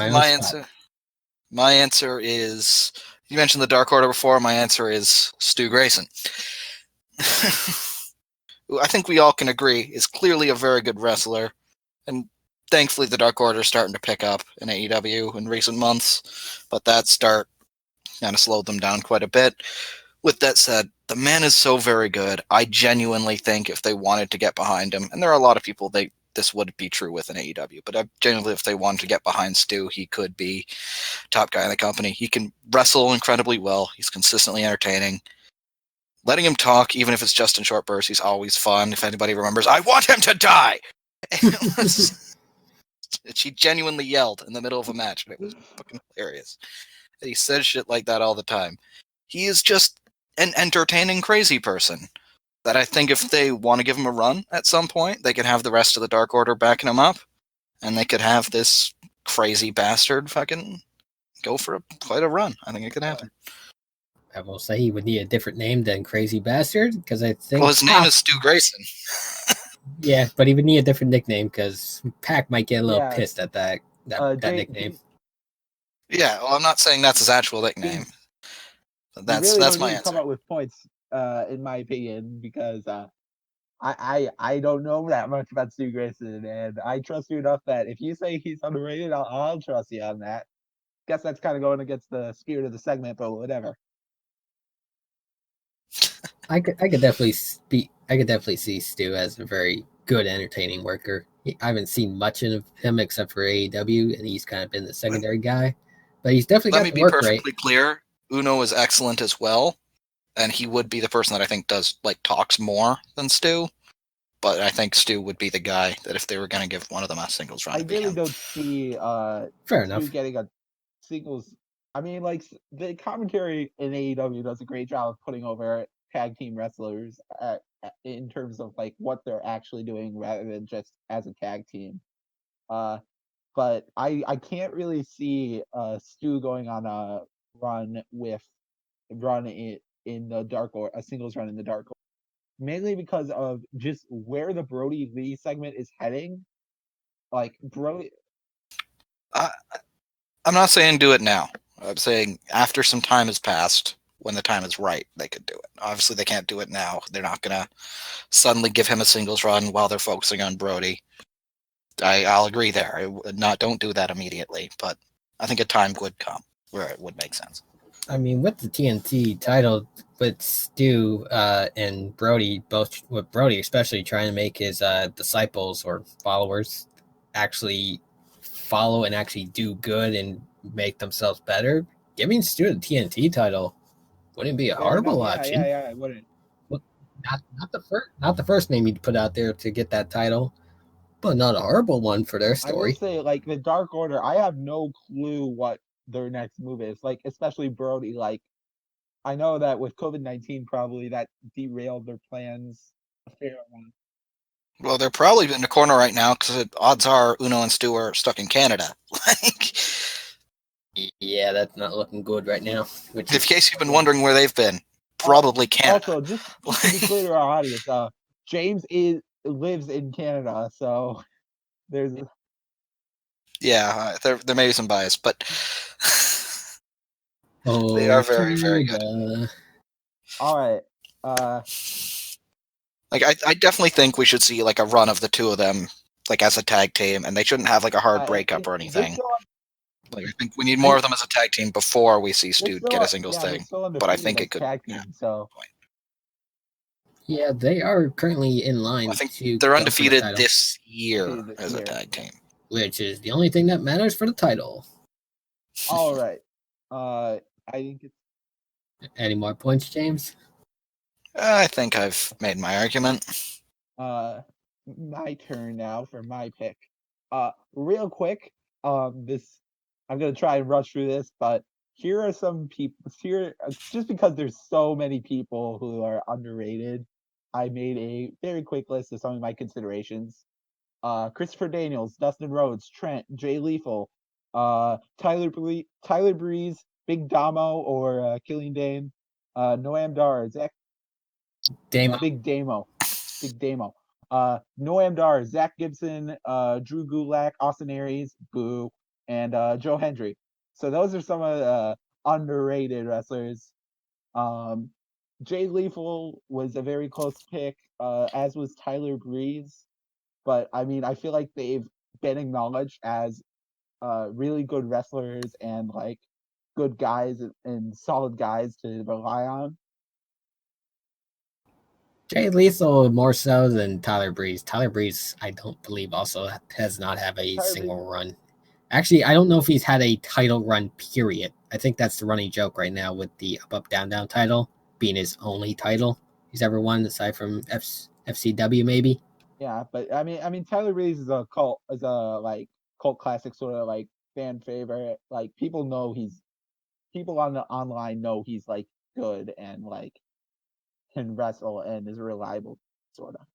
my answer is, you mentioned the Dark Order before, my answer is Stu Grayson. Who I think we all can agree is clearly a very good wrestler, and thankfully the Dark Order is starting to pick up in AEW in recent months, but that start kind of slowed them down quite a bit. With that said, the man is so very good. I genuinely think if they wanted to get behind him, and there are a lot of people this would be true with in AEW, but I genuinely, if they wanted to get behind Stu, he could be top guy in the company. He can wrestle incredibly well. He's consistently entertaining. Letting him talk, even if it's just in short bursts, he's always fun. If anybody remembers, I want him to die! She genuinely yelled in the middle of a match, and it was fucking hilarious. And he says shit like that all the time. He is just an entertaining, crazy person that I think if they want to give him a run at some point, they could have the rest of the Dark Order backing him up, and they could have this crazy bastard fucking go for quite a run. I think it could happen. I will say he would need a different name than Crazy Bastard, because I think... Well, his name is Stu Grayson. Yeah, but he would need a different nickname, because Pac might get a little pissed at that nickname. Yeah, well, I'm not saying that's his actual nickname. That's my answer. Come up with points, in my opinion, because I don't know that much about Stu Grayson, and I trust you enough that if you say he's underrated, I'll trust you on that. Guess that's kind of going against the spirit of the segment, but whatever. I could definitely see Stu as a very good, entertaining worker. I haven't seen much of him except for AEW, and he's kind of been the secondary guy. But he's definitely got the work right. Let me be perfectly clear. Uno is excellent as well, and he would be the person that I think talks more than Stu. But I think Stu would be the guy that if they were going to give one of them a singles run. I really don't see fair enough Stu getting a singles. I mean, the commentary in AEW does a great job of putting over tag team wrestlers in terms of what they're actually doing rather than just as a tag team. But I can't really see Stu going on a run in the Dark Order, a singles run in the Dark Order, mainly because of just where the Brody Lee segment is heading. Brody. I'm not saying do it now. I'm saying after some time has passed, when the time is right, they could do it. Obviously, they can't do it now. They're not going to suddenly give him a singles run while they're focusing on Brody. I'll agree there. Don't do that immediately, but I think a time would come where it would make sense. I mean, with the TNT title, with Stu and Brody, both with Brody especially trying to make his disciples or followers actually follow and actually do good and make themselves better, giving Stu the TNT title wouldn't be a horrible option. Yeah, it wouldn't. Not the first name you'd put out there to get that title, but not a horrible one for their story. I will say, the Dark Order, I have no clue what their next move is. Especially Brody. I know that with COVID-19, probably that derailed their plans a fair amount. Well, they're probably in the corner right now because odds are Uno and Stu are stuck in Canada. Yeah, that's not looking good right now. In case you've been wondering where they've been, probably Canada. Also, just to be clear to our audience, James lives in Canada, so there's. Yeah, there may be some bias, but they are very, very good. All right. I definitely think we should see a run of the two of them as a tag team, and they shouldn't have a hard breakup or anything. I think we need more of them as a tag team before we see Stu get a singles thing. But I think it could. Tag team, so. Yeah, they are currently in line. I think they're undefeated this year as a tag team, which is the only thing that matters for the title. All right. I think it's. Any more points, James? I think I've made my argument. My turn now for my pick. Real quick. I'm gonna try and rush through this, but here are some people. Just because there's so many people who are underrated, I made a very quick list of some of my considerations. Christopher Daniels, Dustin Rhodes, Trent, Jay Lethal, Tyler Breeze, Big Damo or Killian Dane, Noam Dar, Zach, Damo. Big Damo, Noam Dar, Zach Gibson, Drew Gulak, Austin Aries, boo, and Joe Hendry. So those are some of the underrated wrestlers. Jay Lethal was a very close pick, as was Tyler Breeze. But I mean, I feel like they've been acknowledged as really good wrestlers and like good guys and solid guys to rely on. Jay Lethal more so than Tyler Breeze. Tyler Breeze, I don't believe, also has not have a single run. Actually, I don't know if he's had a title run, period. I think that's the running joke right now with the up, down, down title being his only title he's ever won, aside from FCW, maybe. Yeah, but I mean, Tyler Breeze is a cult classic, sort of like fan favorite. Like people on the online know he's like good and like can wrestle and is reliable, sort of.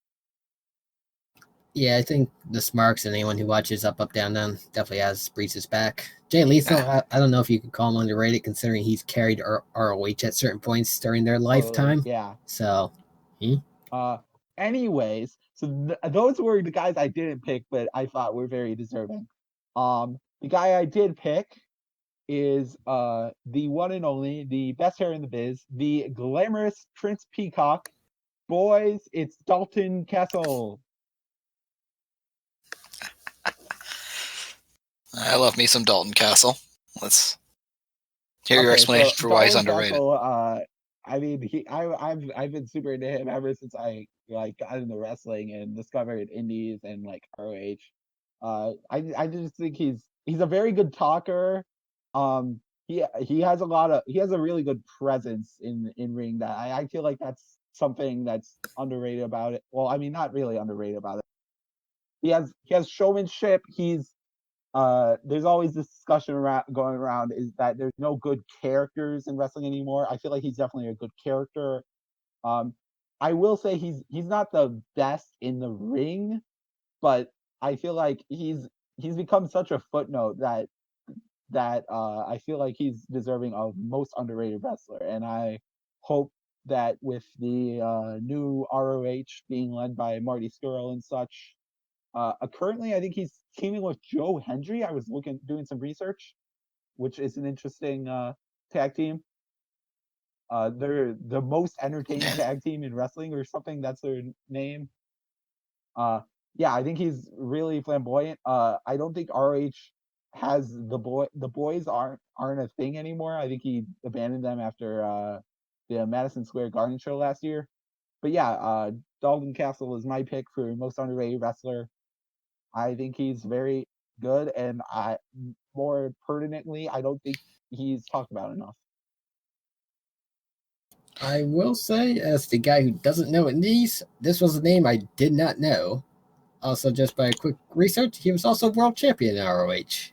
Yeah, I think the Smarks and anyone who watches Up, Down, Down definitely has Breeze's back. Jay Lethal, I don't know if you could call him underrated, considering he's carried ROH at certain points during their lifetime. Yeah. So, anyways, so those were the guys I didn't pick, but I thought were very deserving. The guy I did pick is the one and only, the best hair in the biz, the glamorous Prince Peacock. Boys, it's Dalton Castle. I love me some Dalton Castle. Let's hear your explanation for why he's underrated. Castle, I mean, I've been super into him ever since I like got into wrestling and discovered indies and like ROH. I just think he's a very good talker. He has a really good presence in ring that I feel like that's something that's underrated about it. Well, I mean, not really underrated about it. He has showmanship. There's always this discussion going around is that there's no good characters in wrestling anymore. I feel like he's definitely a good character. I will say he's not the best in the ring, but I feel like he's become such a footnote that I feel like he's deserving of most underrated wrestler. And I hope that with the new ROH being led by Marty Scurll and such, currently I think he's teaming with Joe Hendry. I was doing some research, which is an interesting tag team. They're the most entertaining tag team in wrestling or something. That's their name. Yeah, I think he's really flamboyant. I don't think ROH has the boys aren't a thing anymore. I think he abandoned them after the Madison Square Garden show last year. But yeah, Dalton Castle is my pick for most underrated wrestler. I think he's very good, and more pertinently, I don't think he's talked about enough. I will say, as the guy who doesn't know indies, this was a name I did not know. Also, just by a quick research, he was also world champion in ROH.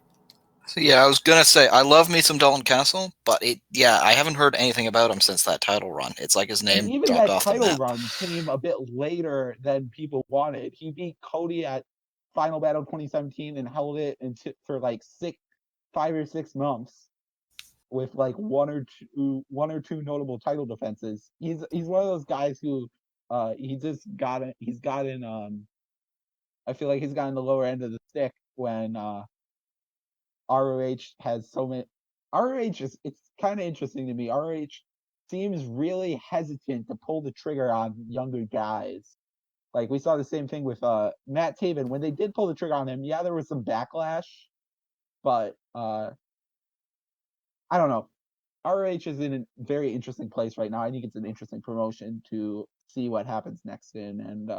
So yeah, I was gonna say I love me some Dalton Castle, but I haven't heard anything about him since that title run. It's like his name even dropped that off the title map. run came a bit later than people wanted. He beat Cody at Final Battle 2017 and held it for like 5 or 6 months with like one or two notable title defenses. He's one of those guys who he's gotten I feel like he's gotten the lower end of the stick when ROH has so many. It's kind of interesting to me. ROH seems really hesitant to pull the trigger on younger guys. Like we saw the same thing with Matt Taven. When they did pull the trigger on him, yeah, there was some backlash, but I don't know. ROH is in a very interesting place right now. I think it's an interesting promotion to see what happens next in, and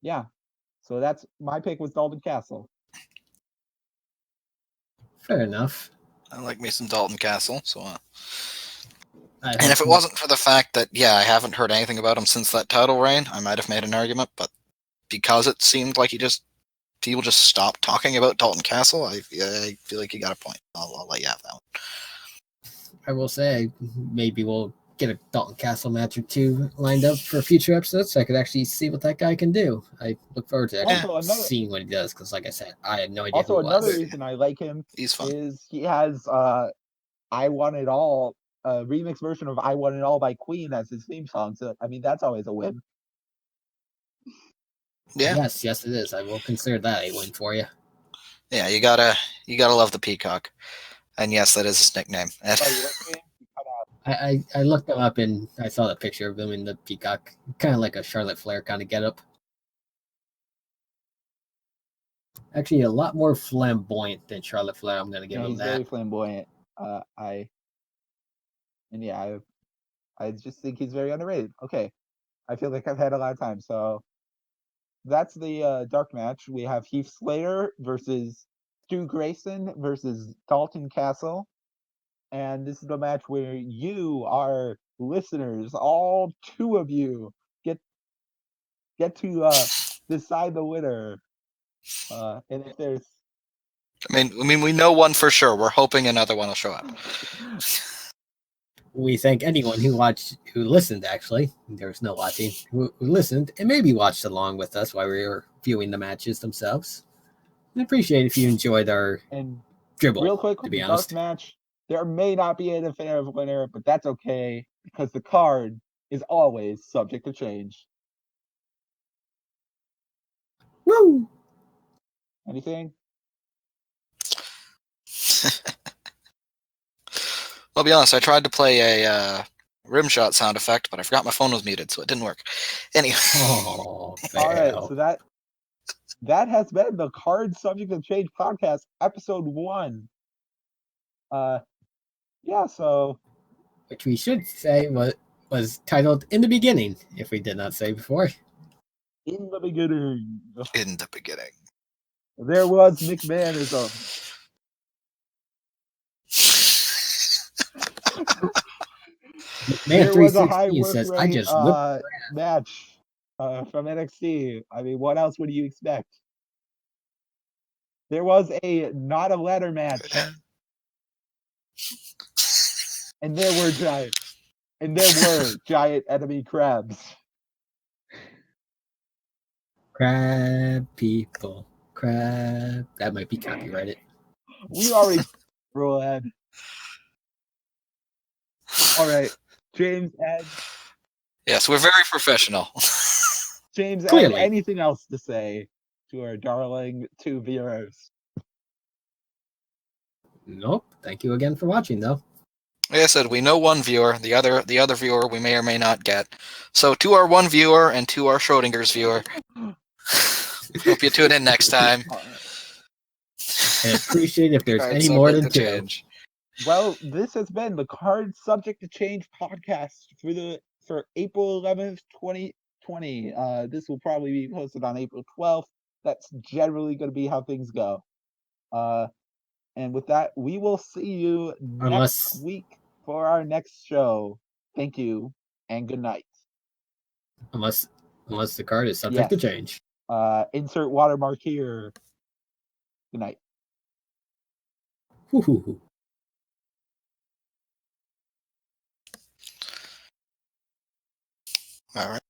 yeah. So that's my pick was Dalton Castle. Fair enough. I like me some Dalton Castle, so. And if it wasn't for the fact that I haven't heard anything about him since that title reign, I might have made an argument. But because it seemed like people just stopped talking about Dalton Castle, I feel like you got a point. I'll let you have that one. I will say maybe we'll get a Dalton Castle match or two lined up for future episodes so I could actually see what that guy can do. I look forward to actually seeing what he does because, like I said, I had no idea who he was. Also, another reason I like him is he has I Want It All, a remix version of I Want It All by Queen as his theme song. So, I mean, that's always a win. Yeah. Yes, it is. I will consider that a win for you. Yeah, you gotta love the Peacock. And yes, that is his nickname. Sorry, what game? You cut out. I looked him up and I saw the picture of him in the Peacock, kind of like a Charlotte Flair kind of getup. Actually, a lot more flamboyant than Charlotte Flair. I'm gonna give him He's that. very flamboyant. I just think he's very underrated. Okay, I feel like I've had a lot of time, so that's the dark match. We have Heath Slater versus Stu Grayson versus Dalton Castle, and this is the match where you, our listeners, all two of you, get to decide the winner. And if there's, I mean, we know one for sure. We're hoping another one will show up. We thank anyone who listened. Actually, there was no watching. Who listened and maybe watched along with us while we were viewing the matches themselves. I appreciate if you enjoyed our dribble. Real quick, to be the honest, dark match, there may not be a definitive winner, but that's okay because the card is always subject to change. Woo! Anything? I'll be honest, I tried to play a rim shot sound effect, but I forgot my phone was muted, so it didn't work. Anyway. Oh, all right, so that has been the Card Subject of Change podcast, episode 1. Yeah, so which we should say was titled In the Beginning, if we did not say before. in the beginning, there was McMahonism. Man, There was a 316 high work says, rate I just whipped match from NXT. I mean, what else would you expect? There was a not a ladder match, and there were giant enemy crabs. crab people. Crab. That might be copyrighted. We already roll ahead. All right, James, Ed. Yes, we're very professional. James, Clearly. Ed, anything else to say to our darling 2 viewers? Nope. Thank you again for watching, though. Like I said, we know one viewer. The other viewer we may or may not get. So to our one viewer and to our Schrodinger's viewer, hope you tune in next time. And appreciate if there's any more than 2. Change. Well, this has been the Card Subject to Change podcast for April 11th, 2020. This will probably be posted on April 12th. That's generally going to be how things go. And with that, we will see you next week for our next show. Thank you and good night. Unless the card is subject to change. Insert watermark here. Good night. All right.